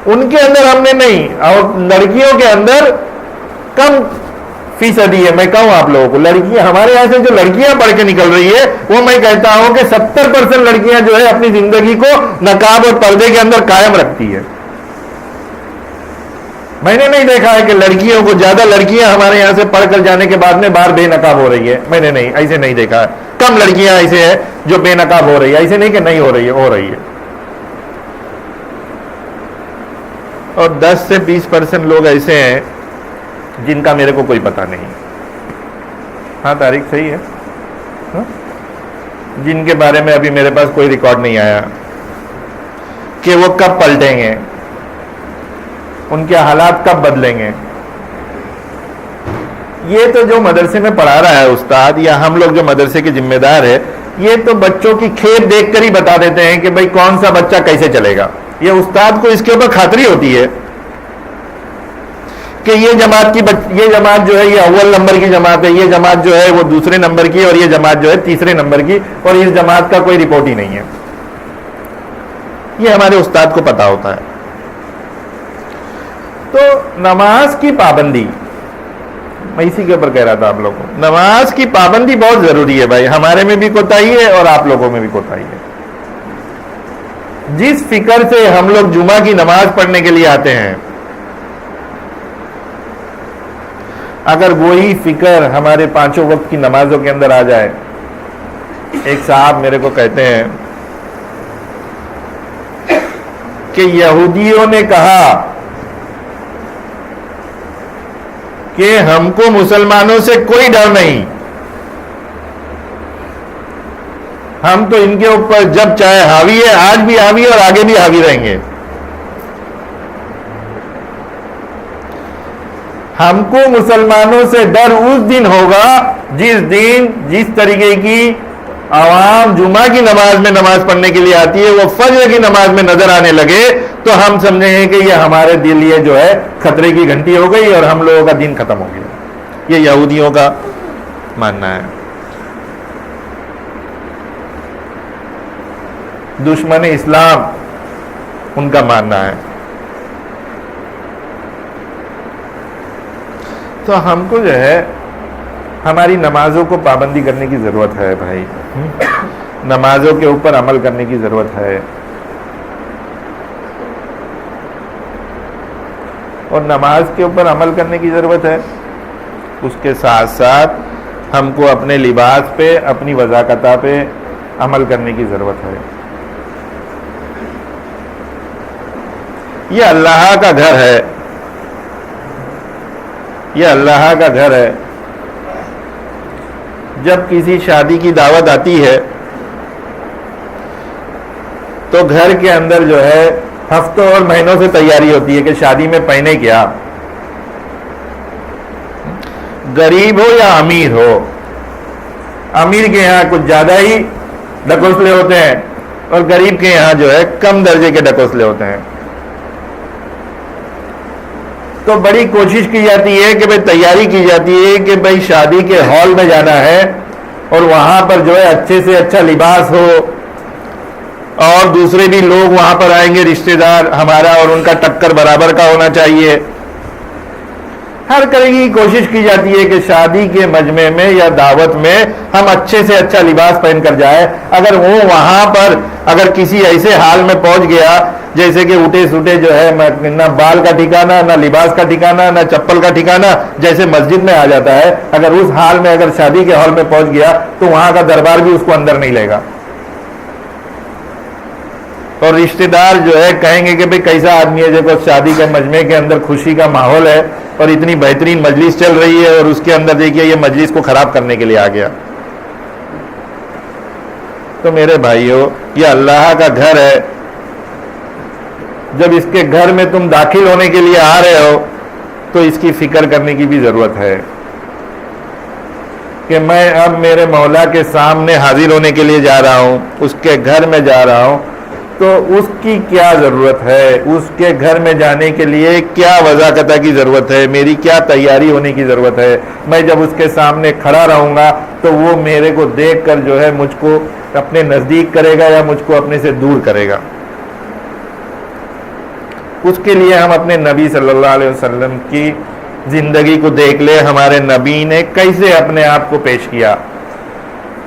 ان کے اندر ہم نے نہیں, اور لڑکیوں کے اندر کم فیصدی ہے. میں کہوں آپ لوگوں کو, لڑکیاں ہمارے یہاں سے جو لڑکیاں پڑھ کے نکل رہی ہے, وہ میں کہتا ہوں کہ 70% لڑکیاں جو ہے اپنی زندگی کو نقاب اور پردے کے اندر قائم رکھتی ہے. میں نے نہیں دیکھا ہے کہ لڑکیوں کو, زیادہ لڑکیاں ہمارے یہاں سے پڑھ کر جانے کے بعد میں باہر بے نقاب ہو رہی ہے. میں نے نہیں, ایسے نہیں دیکھا ہے. کم لڑکیاں ایسے ہیں جو بے نقاب ہو رہی ہے, ایسے نہیں کہ نہیں ہو رہی ہے, ہو رہی ہے. اور 10 سے 20% لوگ ایسے ہیں جن کا میرے کو کوئی پتہ نہیں. ہاں تاریخ صحیح ہے, جن کے بارے میں ابھی میرے پاس کوئی ریکارڈ نہیں آیا کہ وہ کب پلٹیں گے, ان کے حالات کب بدلیں گے. یہ تو جو مدرسے میں پڑھا رہا ہے استاد, یا ہم لوگ جو مدرسے کے ذمہ دار ہے, یہ تو بچوں کی کھیت دیکھ کر ہی بتا دیتے ہیں کہ بھئی کون سا بچہ کیسے چلے گا. یہ استاد کو اس کے اوپر خاطری ہوتی ہے کہ یہ جماعت جو ہے یہ اول نمبر کی جماعت ہے, یہ جماعت جو ہے وہ دوسرے نمبر کی, اور یہ جماعت جو ہے تیسرے نمبر کی, اور اس جماعت کا کوئی رپورٹ ہی نہیں ہے. یہ ہمارے استاد کو پتا ہوتا ہے. تو نماز کی پابندی میں اسی کے اوپر کہہ رہا تھا آپ لوگوں کو، نماز کی پابندی بہت ضروری ہے بھائی، ہمارے میں بھی کوتاہی ہے اور آپ لوگوں میں بھی کوتاہی ہے۔ جس فکر سے ہم لوگ جمعہ کی نماز پڑھنے کے لیے آتے ہیں، اگر وہی فکر ہمارے پانچوں وقت کی نمازوں کے اندر آ جائے۔ ایک صاحب میرے کو کہتے ہیں کہ یہودیوں نے کہا کہ ہم کو مسلمانوں سے کوئی ڈر نہیں، ہم تو ان کے اوپر جب چاہے حاوی ہے، آج بھی حاوی اور آگے بھی حاوی رہیں گے۔ ہم کو مسلمانوں سے ڈر اس دن ہوگا جس دن جس طریقے کی عوام جمعہ کی نماز میں نماز پڑھنے کے لیے آتی ہے وہ فجر کی نماز میں نظر آنے لگے تو ہم سمجھیں گے کہ یہ ہمارے لیے جو ہے خطرے کی گھنٹی ہو گئی اور ہم لوگوں کا دین ختم ہو گیا۔ یہ یہودیوں کا ماننا ہے۔ دشمن اسلام ان کا ماننا ہے۔ تو ہم کو جو ہے ہماری نمازوں کو پابندی کرنے کی ضرورت ہے بھائی، نمازوں کے اوپر عمل کرنے کی ضرورت ہے، اور نماز کے اوپر عمل کرنے کی ضرورت ہے، اس کے ساتھ ساتھ ہم کو اپنے لباس پہ، اپنی وضاقتہ پہ عمل کرنے کی ضرورت ہے۔ یہ اللہ کا گھر ہے، یہ اللہ کا گھر ہے۔ جب کسی شادی کی دعوت آتی ہے تو گھر کے اندر جو ہے ہفتوں اور مہینوں سے تیاری ہوتی ہے کہ شادی میں پہنے کیا، غریب ہو یا امیر ہو۔ امیر کے یہاں کچھ زیادہ ہی ڈکوسلے ہوتے ہیں اور غریب کے یہاں جو ہے کم درجے کے ڈکوسلے ہوتے ہیں۔ تو بڑی کوشش کی جاتی ہے کہ بھئی تیاری کی جاتی ہے کہ بھئی شادی کے ہال میں جانا ہے اور وہاں پر جو ہے اچھے سے اچھا لباس ہو، اور دوسرے بھی لوگ وہاں پر آئیں گے، رشتہ دار ہمارا اور ان کا ٹکر برابر کا ہونا چاہیے۔ ہر طرح کی کوشش کی جاتی ہے کہ شادی کے مجمع میں یا دعوت میں ہم اچھے سے اچھا لباس پہن کر جائے۔ اگر وہ وہاں پر اگر کسی ایسے حال میں پہنچ گیا جیسے کہ اٹھے سوٹے جو ہے نہ بال کا ٹھکانہ، نہ لباس کا ٹھکانہ، نہ چپل کا ٹھکانہ، جیسے مسجد میں آ جاتا ہے، اگر اس حال میں اگر شادی کے ہال میں پہنچ گیا تو وہاں کا دربار بھی اس کو اندر نہیں لے گا، اور رشتہ دار جو ہے کہیں گے کہ بھئی کیسا آدمی ہے، دیکھو شادی کے مجمع کے اندر خوشی کا ماحول ہے اور اتنی بہترین مجلس چل رہی ہے اور اس کے اندر دیکھیے یہ مجلس کو خراب کرنے کے لیے آ گیا۔ تو میرے بھائیو، یہ اللہ کا گھر ہے۔ جب اس کے گھر میں تم داخل ہونے کے لیے آ رہے ہو تو اس کی فکر کرنے کی بھی ضرورت ہے کہ میں اب میرے مولا کے سامنے حاضر ہونے کے لیے جا رہا ہوں، اس کے گھر میں جا رہا ہوں، تو اس کی کیا ضرورت ہے، اس کے گھر میں جانے کے لیے کیا وضاقتہ کی ضرورت ہے، میری کیا تیاری ہونے کی ضرورت ہے۔ میں جب اس کے سامنے کھڑا رہوں گا تو وہ میرے کو دیکھ کر جو ہے مجھ کو اپنے نزدیک کرے گا یا مجھ کو اپنے سے دور کرے گا۔ اس کے لیے ہم اپنے نبی صلی اللہ علیہ وسلم کی زندگی کو دیکھ لے، ہمارے نبی نے کیسے اپنے آپ کو پیش کیا،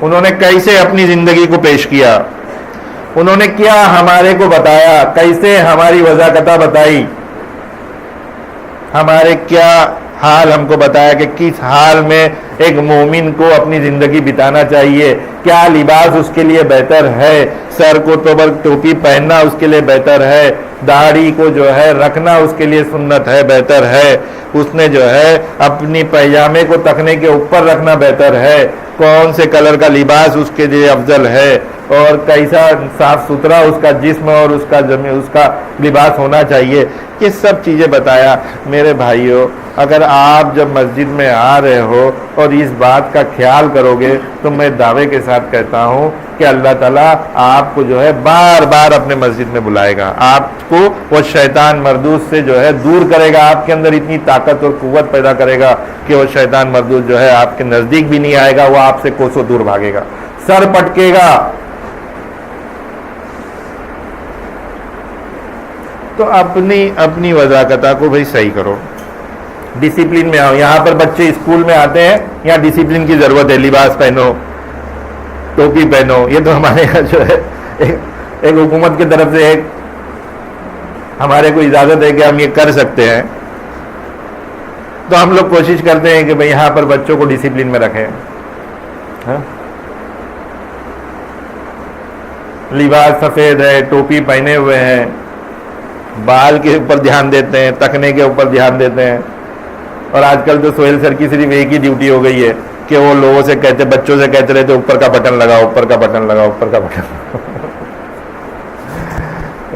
انہوں نے کیسے اپنی زندگی کو پیش کیا، انہوں نے کیا ہمارے کو بتایا، کیسے ہماری وضاقتہ بتائی، ہمارے کیا حال ہم کو بتایا کہ کس حال میں ایک مومن کو اپنی زندگی بتانا چاہیے، کیا لباس اس کے لیے بہتر ہے، سر کو ٹوپی پہننا اس کے لیے بہتر ہے، داڑھی کو جو ہے رکھنا اس کے لیے سنت ہے، بہتر ہے، اس نے جو ہے اپنی پیجامے کو تخنے کے اوپر رکھنا بہتر ہے، کون سے کلر کا لباس اس کے لیے افضل ہے، اور کیسا صاف ستھرا اس کا جسم اور اس کا لباس ہونا چاہیے، یہ سب چیزیں بتایا۔ میرے بھائیوں، اگر آپ جب مسجد میں آ رہے ہو اور اس بات کا خیال کرو گے تو میں دعوے کے ساتھ کہتا ہوں کہ اللہ تعالیٰ آپ کو جو ہے بار بار اپنے مسجد میں بلائے گا، آپ کو وہ شیطان مردود سے جو ہے دور کرے گا، آپ کے اندر اتنی طاقت اور قوت پیدا کرے گا کہ وہ شیطان مردود جو ہے آپ کے نزدیک بھی نہیں آئے گا، وہ آپ سے کوسوں دور بھاگے گا، سر پٹکے گا۔ تو اپنی وضاقتہ کو بھئی صحیح کرو، ڈسپلن میں آؤ. یہاں پر بچے اسکول میں آتے ہیں, یہاں ڈسپلن کی ضرورت ہے, لباس پہنو, ٹوپی پہنو. یہ تو ہمارے یہاں جو ہے ایک حکومت کی طرف سے ایک ہمارے کو اجازت ہے کہ ہم یہ کر سکتے ہیں. تو ہم لوگ کوشش کرتے ہیں کہ بھئی یہاں پر بچوں کو ڈسپلن میں رکھیں. لباس سفید ہے, ٹوپی پہنے ہوئے ہیں, بال کے اوپر دھیان دیتے ہیں, تکنے کے اوپر دھیان دیتے ہیں. اور آج کل تو سہیل سر کی صرف ایک ہی ڈیوٹی ہو گئی ہے کہ وہ لوگوں سے کہتے, بچوں سے کہتے رہتے اوپر کا بٹن لگاؤ, اوپر کا بٹن لگاؤ, اوپر کا بٹن.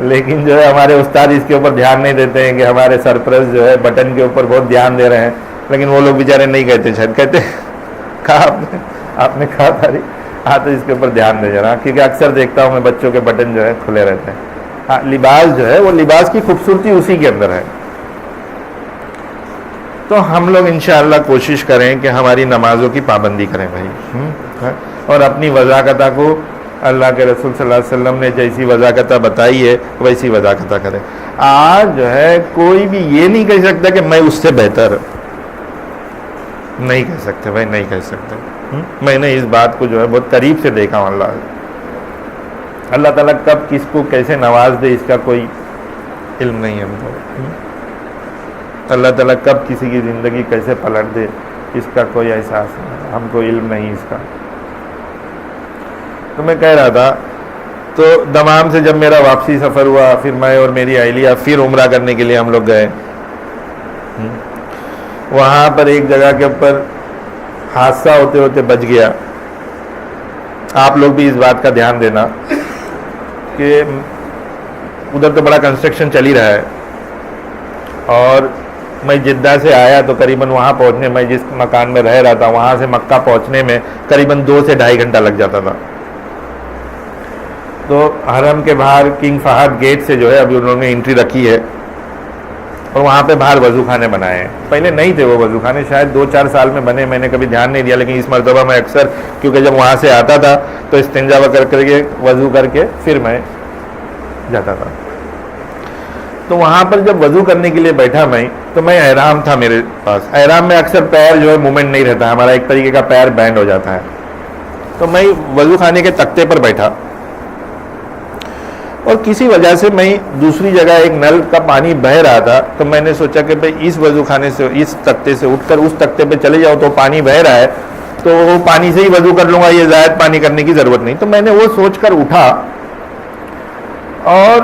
لیکن جو ہے ہمارے استاد اس کے اوپر دھیان نہیں دیتے ہیں کہ ہمارے سرپرست جو ہے بٹن کے اوپر بہت دھیان دے رہے ہیں. لیکن وہ لوگ بیچارے نہیں کہتے, شاید کہتے کہا آپ نے کہا تھا ہاں تو اس کے اوپر دھیان دے جا, کیونکہ اکثر دیکھتا ہوں میں بچوں کے بٹن جو ہے کھلے رہتے ہیں. ہاں لباس جو ہے وہ لباس کی خوبصورتی اسی کے اندر ہے. تو ہم لوگ انشاءاللہ کوشش کریں کہ ہماری نمازوں کی پابندی کریں بھائی, اور اپنی وضاقتہ کو اللہ کے رسول صلی اللہ علیہ وسلم نے جیسی وضاقتہ بتائی ہے ویسی وضاقتہ کریں. آج جو ہے کوئی بھی یہ نہیں کہہ سکتا کہ میں اس سے بہتر, نہیں کہہ سکتے بھائی, نہیں کہہ سکتے. میں نے اس بات کو جو ہے بہت قریب سے دیکھا ہوں. اللہ تعالیٰ کب کس کو کیسے نواز دے اس کا کوئی علم نہیں ہے ہم کو. اللہ تعالیٰ کب کسی کی زندگی کیسے پلٹ دے اس کا کوئی احساس نہیں, ہم کو علم نہیں اس کا. تو میں کہہ رہا تھا, تو دمام سے جب میرا واپسی سفر ہوا, پھر میں اور میری اہلیہ پھر عمرہ کرنے کے لیے ہم لوگ گئے. وہاں پر ایک جگہ کے اوپر حادثہ ہوتے ہوتے بچ گیا. آپ لوگ بھی اس بات کا دھیان دینا کہ ادھر تو بڑا کنسٹرکشن چل ہی رہا ہے, اور میں جدہ سے آیا تو قریباً وہاں پہنچنے, میں جس مکان میں رہ رہا تھا وہاں سے مکہ پہنچنے میں قریباً 2 سے 2.5 گھنٹہ لگ جاتا تھا. تو حرم کے باہر کنگ فہد گیٹ سے جو ہے ابھی انہوں نے انٹری رکھی ہے, اور وہاں پہ باہر وضو خانے بنائے ہیں. پہلے نہیں تھے وہ وضو خانے, شاید 2-4 سال میں بنے, میں نے کبھی دھیان نہیں دیا. لیکن اس مرتبہ میں اکثر, کیونکہ جب وہاں سے آتا تھا تو استنجا کر کے وضو کر کے پھر میں جاتا تھا. تو وہاں پر جب وضو کرنے کے لیے بیٹھا میں, تو میں احرام تھا میرے پاس. احرام میں اکثر پیر جو ہے موومنٹ نہیں رہتا, ہمارا ایک طریقے کا پیر بینڈ ہو جاتا ہے. تو میں وضو خانے کے تختے پر بیٹھا, اور کسی وجہ سے میں دوسری جگہ ایک نل کا پانی بہہ رہا تھا. تو میں نے سوچا کہ بھائی اس وضو خانے سے, اس تختے سے اٹھ کر اس تختے پہ چلے جاؤ, تو پانی بہہ رہا ہے تو وہ پانی سے ہی وضو کر لوں گا, یہ زائد پانی کرنے کی ضرورت نہیں. تو میں نے وہ سوچ کر اٹھا, اور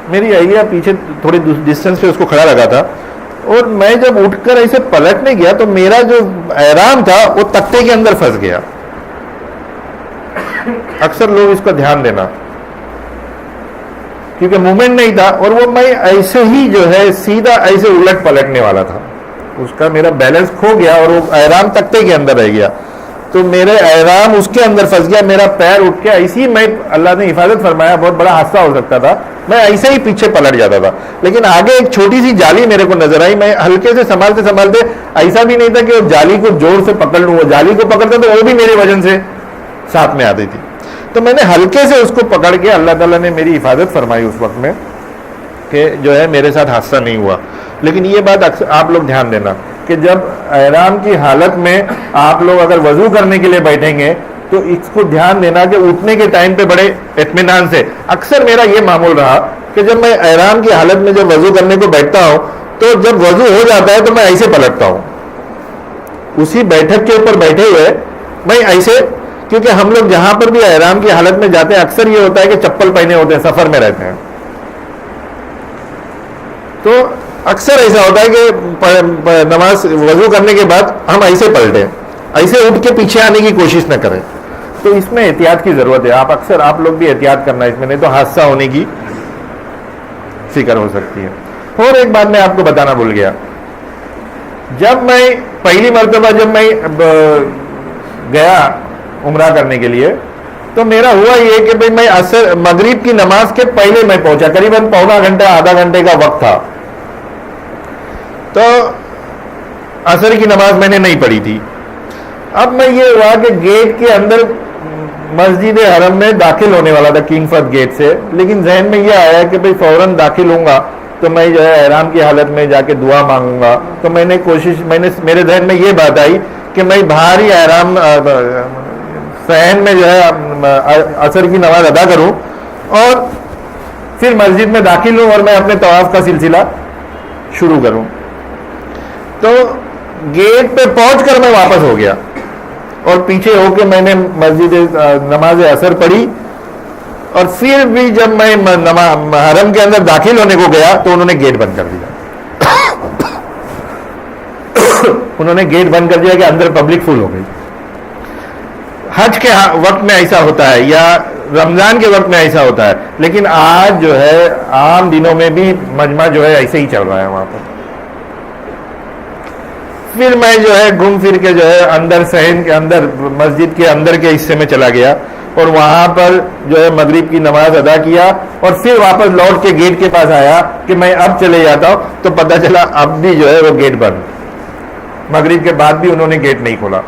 میری اہلیہ پیچھے تھوڑی ڈسٹینس پہ اس کو کھڑا لگا تھا, اور میں جب اٹھ کر ایسے پلٹنے گیا تو میرا جو احرام تھا وہ تختے کے اندر پھنس گیا. اکثر لوگ اس کا دھیان دینا, کیونکہ موومنٹ نہیں تھا, اور وہ میں ایسے ہی جو ہے سیدھا ایسے الٹ پلٹنے والا تھا, اس کا میرا بیلنس کھو گیا اور وہ احرام تختے کے اندر رہ گیا. تو میرے احرام اس کے اندر پھنس گیا, میرا پیر اٹھ کے ایسی, میں اللہ نے حفاظت فرمایا, بہت بڑا حادثہ ہو سکتا تھا, میں ایسے ہی پیچھے پلٹ جاتا تھا. لیکن آگے ایک چھوٹی سی جالی میرے کو نظر آئی, میں ہلکے سے سنبھالتے ایسا بھی نہیں تھا کہ وہ جالی کو زور سے پکڑ لوں, وہ جالی کو پکڑتا تو وہ بھی میرے وزن سے ساتھ میں آتی تھی. تو میں نے ہلکے سے اس کو پکڑ کے, اللہ تعالیٰ نے میری حفاظت فرمائی اس وقت میں کہ جو ہے میرے ساتھ حادثہ نہیں ہوا. لیکن یہ بات آپ لوگ دھیان دینا کہ جب احرام کی حالت میں آپ لوگ اگر وضو کرنے کے لیے بیٹھیں گے تو اس کو دھیان دینا کہ اٹھنے کے ٹائم پہ بڑے اطمینان سے. اکثر میرا یہ معمول رہا کہ جب میں احرام کی حالت میں جب وضو کرنے کو بیٹھتا ہوں تو جب وضو ہو جاتا ہے تو میں ایسے پلٹتا ہوں, اسی بیٹھک کے اوپر بیٹھے ہوئے میں ایسے, کیونکہ ہم لوگ جہاں پر بھی احرام کی حالت میں جاتے ہیں اکثر یہ ہوتا ہے کہ چپل پہنے ہوتے ہیں, سفر میں رہتے ہیں, تو اکثر ایسا ہوتا ہے کہ نماز وضو کرنے کے بعد ہم ایسے پلٹیں, ایسے اٹھ کے پیچھے آنے کی کوشش نہ کریں. تو اس میں احتیاط کی ضرورت ہے. آپ لوگ بھی احتیاط کرنا اس میں, نہیں تو حادثہ ہونے کی فکر ہو سکتی ہے. اور ایک بات میں آپ کو بتانا بھول گیا, جب میں پہلی مرتبہ جب میں گیا عمرہ کرنے کے لیے تو میرا ہوا یہ کہ بھئی میں مغرب کی نماز کے پہلے میں پہنچا, قریباً پونا گھنٹہ آدھا گھنٹے کا وقت تھا. تو عصر کی نماز میں نے نہیں پڑھی تھی. اب میں یہ ہوا کہ گیٹ کے اندر مسجد حرم میں داخل ہونے والا تھا کنگ فہد گیٹ سے, لیکن ذہن میں یہ آیا کہ بھئی فوراً داخل ہوں گا تو میں جو ہے احرام کی حالت میں جا کے دعا مانگوں گا. تو میں نے میرے ذہن میں یہ بات آئی کہ میں باہر ہی احرام صحن میں جو ہے عصر کی نماز ادا کروں اور پھر مسجد میں داخل ہوں اور میں اپنے طواف کا سلسلہ شروع کروں. تو گیٹ پہ پہنچ کر میں واپس ہو گیا اور پیچھے ہو کے میں نے مسجد نماز عصر پڑھی. اور پھر بھی جب میں حرم کے اندر داخل ہونے کو گیا تو انہوں نے گیٹ بند کر دیا. انہوں نے گیٹ بند کر دیا کہ اندر پبلک فل ہو گئی. حج کے وقت میں ایسا ہوتا ہے یا رمضان کے وقت میں ایسا ہوتا ہے, لیکن آج جو ہے عام دنوں میں بھی مجمع جو ہے ایسے ہی چل رہا ہے وہاں پر. پھر میں جو ہے گھوم پھر کے جو ہے اندر صحن کے اندر مسجد کے اندر کے حصے میں چلا گیا اور وہاں پر جو ہے مغرب کی نماز ادا کیا اور پھر واپس لوٹ کے گیٹ کے پاس آیا کہ میں اب چلے جاتا ہوں. تو پتہ چلا اب بھی جو ہے وہ گیٹ بند, مغرب کے بعد بھی انہوں نے گیٹ نہیں کھولا.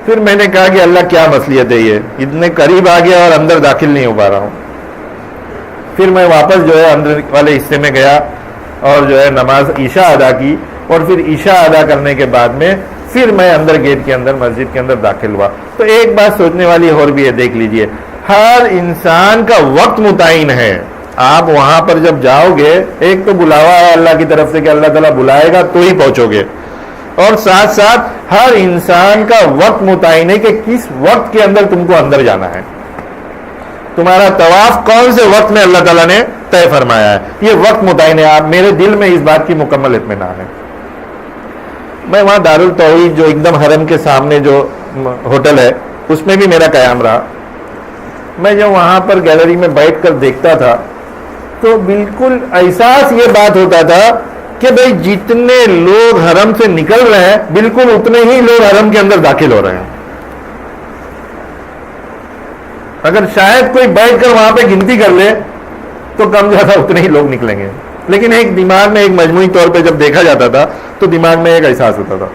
پھر میں نے کہا کہ اللہ کیا مصلیحت ہے, یہ اتنے قریب آ گیا اور اندر داخل نہیں ہو پا رہا ہوں. پھر میں واپس جو ہے اندر والے حصے میں گیا اور جو ہے نماز عشاء ادا کی اور پھر عشاء ادا کرنے کے بعد میں پھر میں اندر گیٹ کے اندر مسجد کے اندر داخل ہوا. تو ایک بات سوچنے والی اور بھی ہے, دیکھ لیجئے, ہر انسان کا وقت متعین ہے. آپ وہاں پر جب جاؤ گے ایک تو بلاوا ہے اللہ کی طرف سے کہ اللہ تعالیٰ بلائے گا تو ہی پہنچو گے, اور ساتھ ساتھ ہر انسان کا وقت متعین ہے کہ کس وقت کے اندر تم کو اندر جانا ہے. تمہارا طواف کون سے وقت میں اللہ تعالیٰ نے طے فرمایا ہے, یہ وقت متعین ہے. آپ میرے دل میں اس بات کی مکمل اطمینان ہے. میں وہاں دارالتوحید جو ایک دم حرم کے سامنے جو ہوٹل ہے اس میں بھی میرا قیام رہا. میں جب وہاں پر گیلری میں بیٹھ کر دیکھتا تھا تو بالکل احساس یہ بات ہوتا تھا کہ بھئی جتنے لوگ حرم سے نکل رہے ہیں بالکل اتنے ہی لوگ حرم کے اندر داخل ہو رہے ہیں. اگر شاید کوئی بیٹھ کر وہاں پہ گنتی کر لے تو کم زیادہ اتنے ہی لوگ نکلیں گے, لیکن ایک دماغ میں ایک مجموعی طور پہ جب دیکھا جاتا تھا تو دماغ میں ایک احساس ہوتا تھا.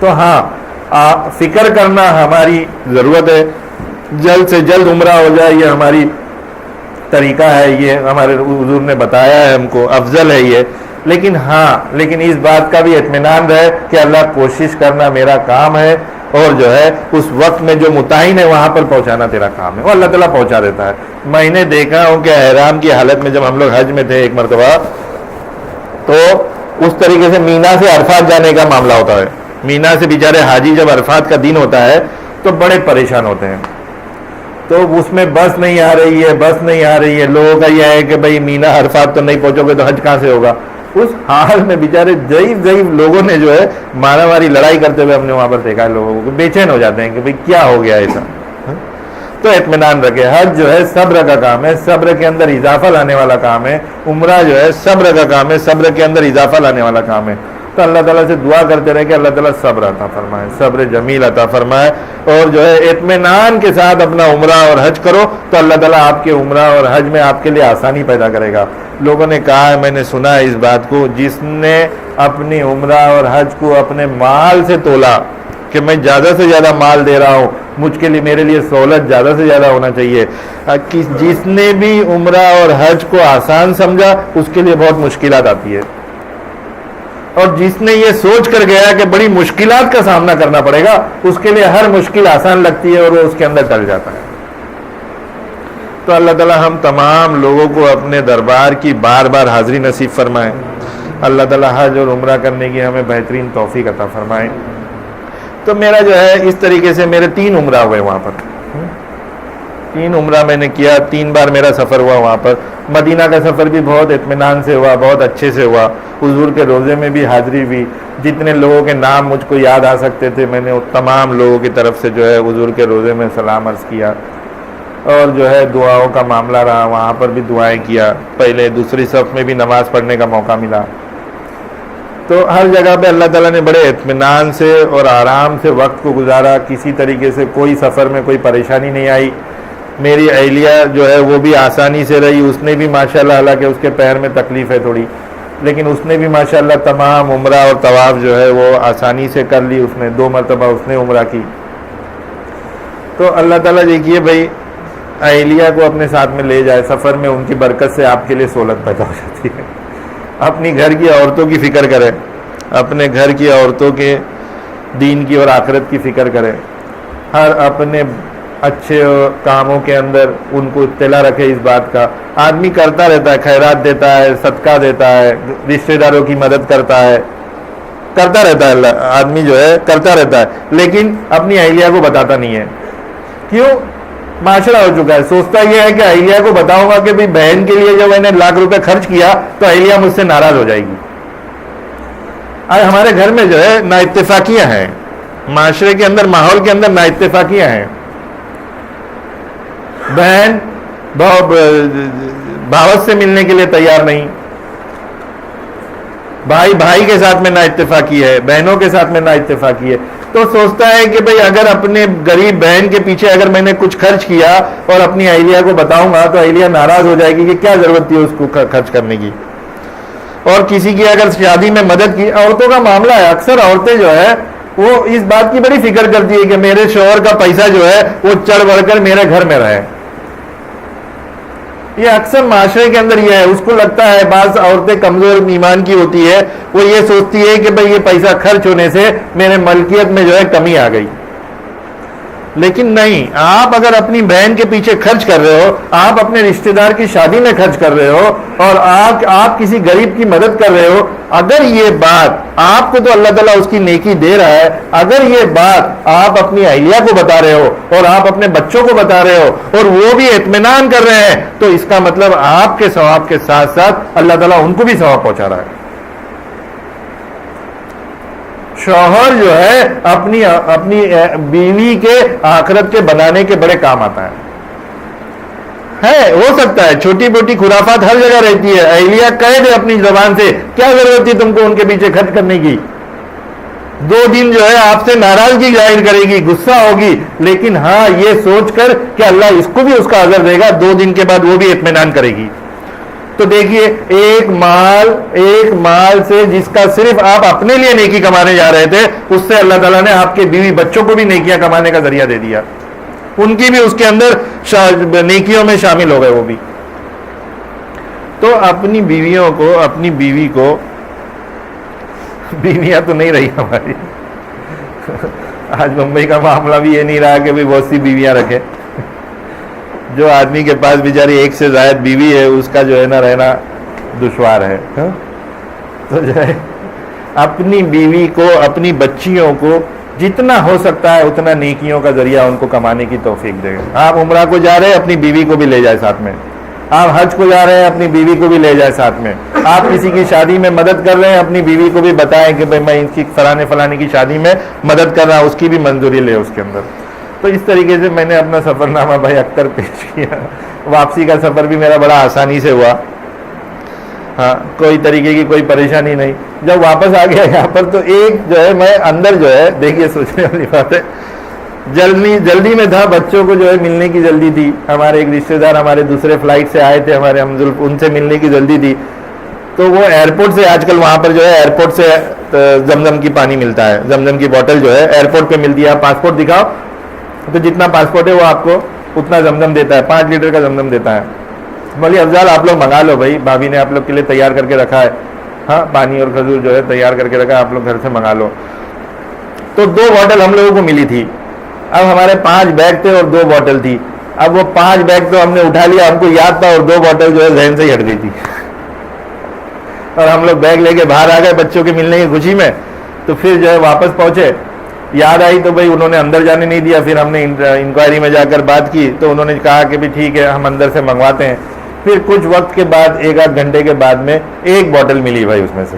تو ہاں فکر کرنا ہماری ضرورت ہے, جلد سے جلد عمرہ ہو جائے یہ ہماری طریقہ ہے, یہ ہمارے حضور نے بتایا ہے ہم کو, افضل ہے یہ. لیکن اس بات کا بھی اطمینان رہے کہ اللہ کوشش کرنا میرا کام ہے اور جو ہے اس وقت میں جو متعین ہے وہاں پر پہنچانا تیرا کام ہے, وہ اللہ تعالیٰ پہنچا دیتا ہے. میں نے دیکھا ہوں کہ احرام کی حالت میں جب ہم لوگ حج میں تھے ایک مرتبہ تو اس طریقے سے مینا سے عرفات جانے کا معاملہ ہوتا ہے. مینا سے بیچارے حاجی جب عرفات کا دن ہوتا ہے تو بڑے پریشان ہوتے ہیں, تو اس میں بس نہیں آ رہی ہے. لوگوں کا یہ ہے کہ بھئی مینا عرفات تو نہیں پہنچو گے تو حج کہاں سے ہوگا. اس حال میں بیچارے ضعیف لوگوں نے جو ہے مارا ماری لڑائی کرتے ہوئے ہم نے وہاں پر دیکھا, لوگوں کو بے چین ہو جاتے ہیں کہ بھئی کیا ہو گیا ایسا. تو اطمینان رکھے, حج جو ہے صبر کا کام ہے, صبر کے اندر اضافہ لانے والا کام ہے. عمرہ جو ہے صبر کا کام ہے, صبر کے اندر اضافہ لانے والا کام ہے. تو اللہ تعالیٰ سے دعا کرتے رہے کہ اللہ تعالیٰ صبر عطا فرمائے, صبر جمیل عطا فرمائے, اور جو ہے اطمینان کے ساتھ اپنا عمرہ اور حج کرو تو اللہ تعالیٰ آپ کے عمرہ اور حج میں آپ کے لیے آسانی پیدا کرے گا. لوگوں نے کہا ہے, میں نے سنا ہے اس بات کو, جس نے اپنی عمرہ اور حج کو اپنے مال سے تولا کہ میں زیادہ سے زیادہ مال دے رہا ہوں, مجھ کے لیے میرے لیے سہولت زیادہ سے زیادہ ہونا چاہیے, جس نے بھی عمرہ اور حج کو آسان سمجھا اس کے لیے بہت مشکلات آتی ہے, اور جس نے یہ سوچ کر گیا کہ بڑی مشکلات کا سامنا کرنا پڑے گا اس کے لیے ہر مشکل آسان لگتی ہے اور وہ اس کے اندر ڈل جاتا ہے. تو اللہ تعالیٰ ہم تمام لوگوں کو اپنے دربار کی بار بار حاضری نصیب فرمائے. اللہ تعالیٰ حج اور عمرہ کرنے کی ہمیں بہترین توفیق عطا فرمائے. تو میرا جو ہے اس طریقے سے میرے 3 عمرہ ہوئے وہاں پر, 3 عمرہ میں نے کیا, 3 بار میرا سفر ہوا وہاں پر. مدینہ کا سفر بھی بہت اطمینان سے ہوا, بہت اچھے سے ہوا. حضور کے روزے میں بھی حاضری ہوئی, جتنے لوگوں کے نام مجھ کو یاد آ سکتے تھے میں نے تمام لوگوں کی طرف سے جو ہے حضور کے روزے میں سلام عرض کیا, اور جو ہے دعاؤں کا معاملہ رہا, وہاں پر بھی دعائیں کیا. پہلے دوسری صف میں بھی نماز پڑھنے کا موقع ملا. تو ہر جگہ پہ اللہ تعالیٰ نے بڑے اطمینان سے اور آرام سے وقت کو گزارا, کسی طریقے سے کوئی سفر میں کوئی پریشانی نہیں آئی. میری اہلیہ جو ہے وہ بھی آسانی سے رہی, اس نے بھی ماشاءاللہ, حالانکہ اس کے پیر میں تکلیف ہے تھوڑی, لیکن اس نے بھی ماشاءاللہ تمام عمرہ اور طواف جو ہے وہ آسانی سے کر لی. اس نے 2 مرتبہ اس نے عمرہ کی. تو اللہ تعالیٰ دیکھیے بھائی اہلیہ کو اپنے ساتھ میں لے جائے سفر میں، ان کی برکت سے آپ کے لیے سہولت پیدا ہو جاتی ہے. اپنی گھر کی عورتوں کی فکر کریں، اپنے گھر کی عورتوں کے دین کی اور آخرت کی فکر کریں. ہر اپنے اچھے کاموں کے اندر ان کو اطلاع رکھے اس بات کا. آدمی کرتا رہتا ہے، خیرات دیتا ہے، صدقہ دیتا ہے، رشتہ داروں کی مدد کرتا ہے، کرتا رہتا ہے. آدمی جو ہے کرتا رہتا ہے، لیکن اپنی اہلیہ کو بتاتا نہیں ہے. کیوں؟ معاشرہ ہو چکا ہے. سوچتا یہ ہے کہ اہلیہ کو بتاؤں گا کہ بھئی بہن کے لیے جب میں نے لاکھ روپے خرچ کیا تو اہلیہ مجھ سے ناراض ہو جائے گی. آج ہمارے گھر میں جو ہے نا اتفاقیاں ہیں، معاشرے کے اندر، ماحول کے اندر نا اتفاقیاں ہیں. بہن بھاوت سے ملنے کے لیے تیار نہیں، بھائی بھائی کے ساتھ میں نا اتفاقی ہے، بہنوں کے ساتھ میں نا اتفاقی ہے. تو سوچتا ہے کہ بھئی اگر اپنے غریب بہن کے پیچھے اگر میں نے کچھ خرچ کیا اور اپنی اہلیہ کو بتاؤں گا تو اہلیہ ناراض ہو جائے گی کہ کیا ضرورت تھی اس کو خرچ کرنے کی. اور کسی کی اگر شادی میں مدد کی، عورتوں کا معاملہ ہے، اکثر عورتیں جو ہے وہ اس بات کی بڑی فکر کرتی ہے کہ میرے شوہر کا پیسہ جو ہے وہ چڑھ بڑھ کر میرے گھر میں رہے. یہ اکثر معاشرے کے اندر یہ ہے. اس کو لگتا ہے، بعض عورتیں کمزور ایمان کی ہوتی ہے، وہ یہ سوچتی ہے کہ بھئی یہ پیسہ خرچ ہونے سے میرے ملکیت میں جو ہے کمی آ گئی. لیکن نہیں، آپ اگر اپنی بہن کے پیچھے خرچ کر رہے ہو، آپ اپنے رشتہ دار کی شادی میں خرچ کر رہے ہو، اور آپ کسی غریب کی مدد کر رہے ہو، اگر یہ بات آپ کو تو اللہ تعالیٰ اس کی نیکی دے رہا ہے، اگر یہ بات آپ اپنی اہلیہ کو بتا رہے ہو اور آپ اپنے بچوں کو بتا رہے ہو اور وہ بھی اطمینان کر رہے ہیں، تو اس کا مطلب آپ کے ثواب کے ساتھ ساتھ اللہ تعالیٰ ان کو بھی ثواب پہنچا رہا ہے. شوہر جو ہے اپنی بیوی کے آخرت کے بنانے کے بڑے کام آتا ہے. ہو سکتا ہے چھوٹی موٹی خرافات ہر جگہ رہتی ہے، اہلیہ کہہ دے اپنی زبان سے، کیا ضرورت تھی تم کو ان کے پیچھے خرچ کرنے کی. 2 دن جو ہے آپ سے ناراضگی ظاہر کرے گی، غصہ ہوگی، لیکن ہاں یہ سوچ کر کہ اللہ اس کو بھی اس کا اجر دے گا، 2 دن کے بعد وہ بھی اطمینان کرے گی. تو دیکھیے، ایک مال سے جس کا صرف آپ اپنے لیے نیکی کمانے جا رہے تھے، اس سے اللہ تعالیٰ نے آپ کے بیوی بچوں کو بھی نیکیاں کمانے کا ذریعہ دے دیا. ان کی بھی اس کے اندر نیکیوں میں شامل ہو گئے وہ بھی. تو اپنی بیوی کو بیویاں تو نہیں رہی ہماری. آج ممبئی کا معاملہ بھی یہ نہیں رہا کہ بھی بہت سی بیویاں رکھے. جو آدمی کے پاس بیچاری ایک سے زائد بیوی ہے، اس کا جو ہے نا رہنا دشوار ہے. تو جو ہے اپنی بیوی کو، اپنی بچیوں کو جتنا ہو سکتا ہے اتنا نیکیوں کا ذریعہ ان کو کمانے کی توفیق دے. آپ عمرہ کو جا رہے ہیں، اپنی بیوی کو بھی لے جائے ساتھ میں. آپ حج کو جا رہے ہیں، اپنی بیوی کو بھی لے جائے ساتھ میں. آپ کسی کی شادی میں مدد کر رہے ہیں، اپنی بیوی کو بھی بتائیں کہ بھئی میں ان کی فلانے کی شادی میں مدد کر رہا ہوں، اس کی بھی منظوری لے اس کے اندر. تو اس طریقے سے میں نے اپنا سفر نامہ بھائی اختر پیش کیا. واپسی کا سفر بھی میرا بڑا آسانی سے ہوا. ہاں، کوئی طریقے کی کوئی پریشانی نہیں. جب واپس آ گیا یہاں پر تو ایک جو ہے میں اندر جو ہے، دیکھیے سوچنے والی بات ہے، جلدی میں تھا، بچوں کو جو ہے ملنے کی جلدی تھی. ہمارے ایک رشتہ دار ہمارے دوسرے فلائٹ سے آئے تھے، ہمارے ہمزلف، ان سے ملنے کی جلدی تھی. تو وہ ایئرپورٹ سے، آج کل وہاں پر جو ہے ایئرپورٹ سے زمزم کی پانی ملتا ہے، زمزم کی بوٹل جو ہے ایئرپورٹ پہ ملتی ہے. آپ پاسپورٹ دکھاؤ تو جتنا پاسپورٹ ہے وہ آپ کو اتنا زمزم دیتا ہے، 5 لیٹر کا زمزم دیتا ہے. بولی افضال آپ لوگ منگا لو بھائی، بھابھی نے آپ لوگ کے لیے تیار کر کے رکھا ہے. ہاں، پانی اور کھجور جو ہے تیار کر کے رکھا ہے، آپ لوگ گھر سے منگا لو. تو 2 بوٹل ہم لوگوں کو ملی تھی. اب ہمارے 5 بیگ تھے اور 2 بوٹل تھی. اب وہ 5 بیگ تو ہم نے اٹھا لیا، ہم کو یاد تھا، اور 2 بوٹل جو ہے ذہن سے ہی ہٹ گئی تھی. اور ہم لوگ بیگ لے کے باہر آ گئے بچوں کے ملنے کی خوشی میں. تو پھر جو ہے واپس پہنچے، یاد آئی تو بھائی انہوں نے اندر جانے نہیں دیا. پھر ہم نے انکوائری میں جا کر بات کی تو انہوں نے کہا کہ بھی ٹھیک ہے ہم اندر سے منگواتے ہیں. پھر کچھ وقت کے بعد، 1-8 گھنٹے کے بعد میں 1 بوٹل ملی بھائی اس میں سے.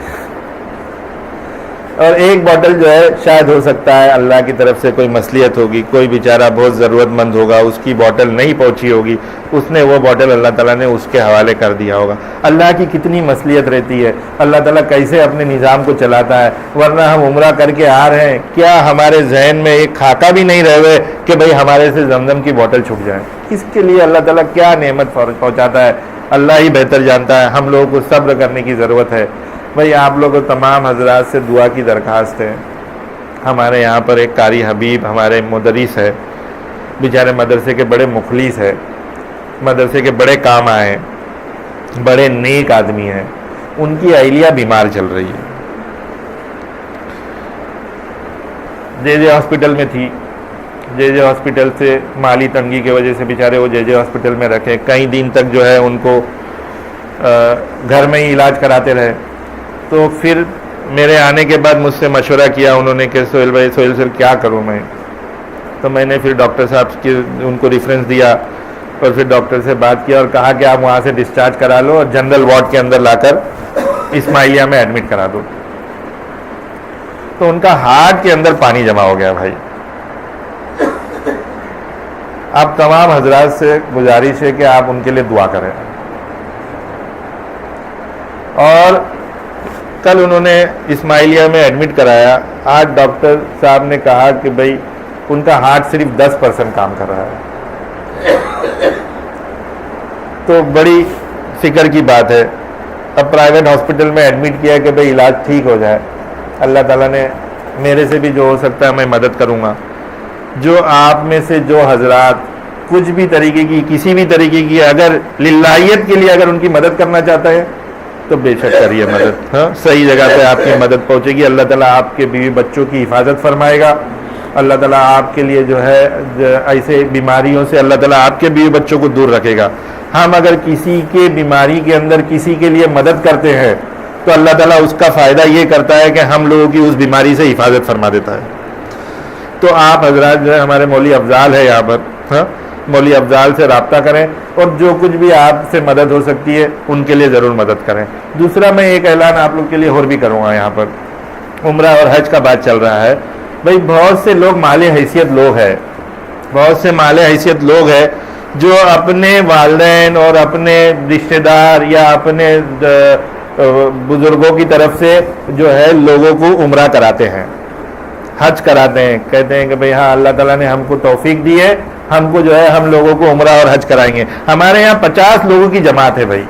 اور 1 بوٹل جو ہے شاید ہو سکتا ہے اللہ کی طرف سے کوئی مصلیحت ہوگی، کوئی بیچارہ بہت ضرورت مند ہوگا، اس کی بوٹل نہیں پہنچی ہوگی، اس نے وہ بوٹل اللہ تعالیٰ نے اس کے حوالے کر دیا ہوگا. اللہ کی کتنی مصلیحت رہتی ہے، اللہ تعالیٰ کیسے اپنے نظام کو چلاتا ہے. ورنہ ہم عمرہ کر کے آ رہے ہیں، کیا ہمارے ذہن میں ایک خاکہ بھی نہیں رہ ہوئے کہ بھئی ہمارے سے زمزم کی بوٹل چھوٹ جائے. اس کے لیے اللہ تعالیٰ کیا نعمت پہنچاتا ہے اللہ ہی بہتر جانتا ہے. ہم لوگوں کو صبر کرنے کی ضرورت ہے. بھئی آپ لوگوں تمام حضرات سے دعا کی درخواست ہے. ہمارے یہاں پر ایک قاری حبیب ہمارے مدرس ہے، بیچارے مدرسے کے بڑے مخلص ہے. مدرسے کے بڑے کام آئے ہیں, بڑے نیک آدمی ہیں, ان کی اہلیہ بیمار چل رہی ہے, جے ہاسپٹل میں تھی, جے ہاسپٹل سے مالی تنگی کی وجہ سے بیچارے وہ جے ہاسپٹل میں رکھے, کئی دن تک جو ہے ان کو گھر میں ہی علاج کراتے رہے. تو پھر میرے آنے کے بعد مجھ سے مشورہ کیا انہوں نے کہ سہیل بھائی, سہیل سر کیا کروں میں؟ تو میں نے پھر ڈاکٹر صاحب کی ان کو ریفرنس دیا, اور پھر ڈاکٹر سے بات کیا اور کہا کہ آپ وہاں سے ڈسچارج کرا لو اور جنرل وارڈ کے اندر لا کر اسماعیلیہ میں ایڈمٹ کرا دو. تو ان کا ہارٹ کے اندر پانی جمع ہو گیا بھائی. آپ تمام حضرات سے گزارش ہے کہ آپ ان کے لیے دعا کریں. اور کل انہوں نے اسماعیلیہ میں ایڈمٹ کرایا, آج ڈاکٹر صاحب نے کہا کہ بھائی ان کا ہارٹ صرف 10% کام کر رہا ہے. تو بڑی فکر کی بات ہے. اب پرائیویٹ ہاسپٹل میں ایڈمٹ کیا کہ بھائی علاج ٹھیک ہو جائے. اللہ تعالیٰ نے میرے سے بھی جو ہو سکتا ہے میں مدد کروں گا. جو آپ میں سے جو حضرات کچھ بھی طریقے کی, کسی بھی طریقے کی, اگر للہیت کے لیے اگر ان کی مدد کرنا چاہتا ہے تو بے شک کریے مدد. ہاں, صحیح جگہ پہ آپ کی مدد پہنچے گی. اللہ تعالیٰ آپ کے بیوی بچوں کی حفاظت فرمائے گا. اللہ تعالیٰ آپ کے لیے جو ہے ایسے بیماریوں سے اللہ تعالیٰ آپ کے بیوی بچوں کو دور رکھے گا. ہم اگر کسی کے بیماری کے اندر کسی کے لیے مدد کرتے ہیں تو اللہ تعالیٰ اس کا فائدہ یہ کرتا ہے کہ ہم لوگوں کی اس بیماری سے حفاظت فرما دیتا ہے. تو آپ حضرات جو ہے, ہمارے مولوی افضال ہے یہاں پر, ہاں, مولوی افضال سے رابطہ کریں اور جو کچھ بھی آپ سے مدد ہو سکتی ہے ان کے لیے ضرور مدد کریں. دوسرا میں ایک اعلان آپ لوگ کے لیے اور بھی کروں گا. یہاں پر عمرہ اور حج کا بات چل رہا ہے. بھائی بہت سے لوگ مال حیثیت لوگ ہیں, بہت سے مال حیثیت لوگ ہیں جو اپنے والدین اور اپنے رشتہ دار یا اپنے بزرگوں کی طرف سے جو ہے لوگوں کو عمرہ کراتے ہیں, حج کراتے ہیں. کہتے ہیں کہ بھئی ہاں اللہ تعالیٰ نے ہم کو توفیق دی ہے, ہم کو جو ہے ہم لوگوں کو عمرہ اور حج کرائیں گے. ہمارے یہاں 50 لوگوں کی جماعت ہے بھائی,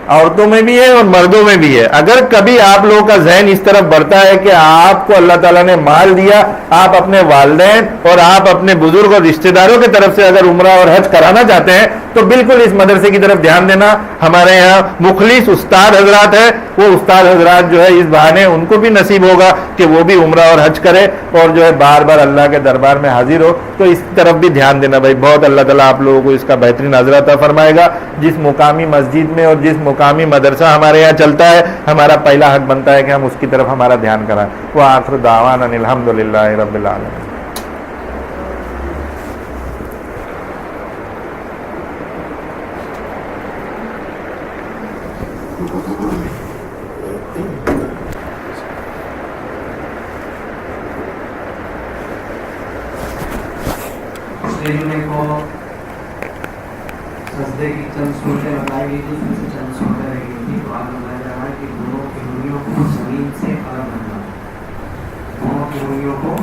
عورتوں میں بھی ہے اور مردوں میں بھی ہے. اگر کبھی آپ لوگوں کا ذہن اس طرف بڑھتا ہے کہ آپ کو اللہ تعالیٰ نے مال دیا, آپ اپنے والدین اور آپ اپنے بزرگ اور رشتہ داروں کی طرف سے اگر عمرہ اور حج کرانا چاہتے ہیں تو بالکل اس مدرسے کی طرف دھیان دینا. ہمارے یہاں مخلص استاد حضرات ہیں, وہ استاد حضرات جو ہے اس بہانے ان کو بھی نصیب ہوگا کہ وہ بھی عمرہ اور حج کرے اور جو ہے بار بار اللہ کے دربار میں حاضر ہو. تو اس طرف بھی دھیان دینا بھائی. بہت اللہ تعالیٰ آپ لوگوں کو اس کا بہترین نظر عطا فرمائے گا. جس مقامی مسجد میں اور جس مقامی مدرسہ ہمارے یہاں چلتا ہے, ہمارا پہلا حق بنتا ہے کہ ہم اس کی طرف ہمارا دھیان کرائیں. وآخر دعوانا الحمدللہ رب العالمین. کو سجدے کی چند صورتیں بتائی گئی تھی, اس میں سے چند صورتیں رہ گئی تھی. تو آج بتایا جا رہا ہے کہ دونوں کی انگلیوں کو زمین سے الگ رکھنا, دونوں کی انگلیوں کو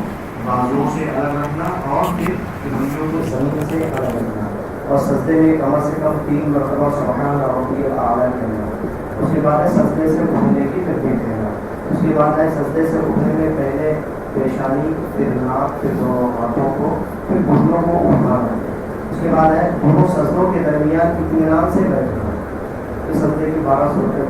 بازوؤں سے الگ رکھنا اور پھر انگلیوں کو زمین سے الگ رکھنا, اور سجدے میں کم سے کم 3 مرتبہ سبحان ربی الاعلی کرنا. اس کے بعد ہے سجدے سے اٹھنے کی ترتیب دینا. اس کے بعد ہے سجدے سے اٹھنے میں پہلے پیشانی, پھر ناک, پھر دونوں ہاتھوں کو, پھر گھٹنوں کو اٹھانا. اس کے بعد ہے دونوں سجدوں کے درمیان اطمینان سے بیٹھنا. اس سجدے کی 12 صورتیں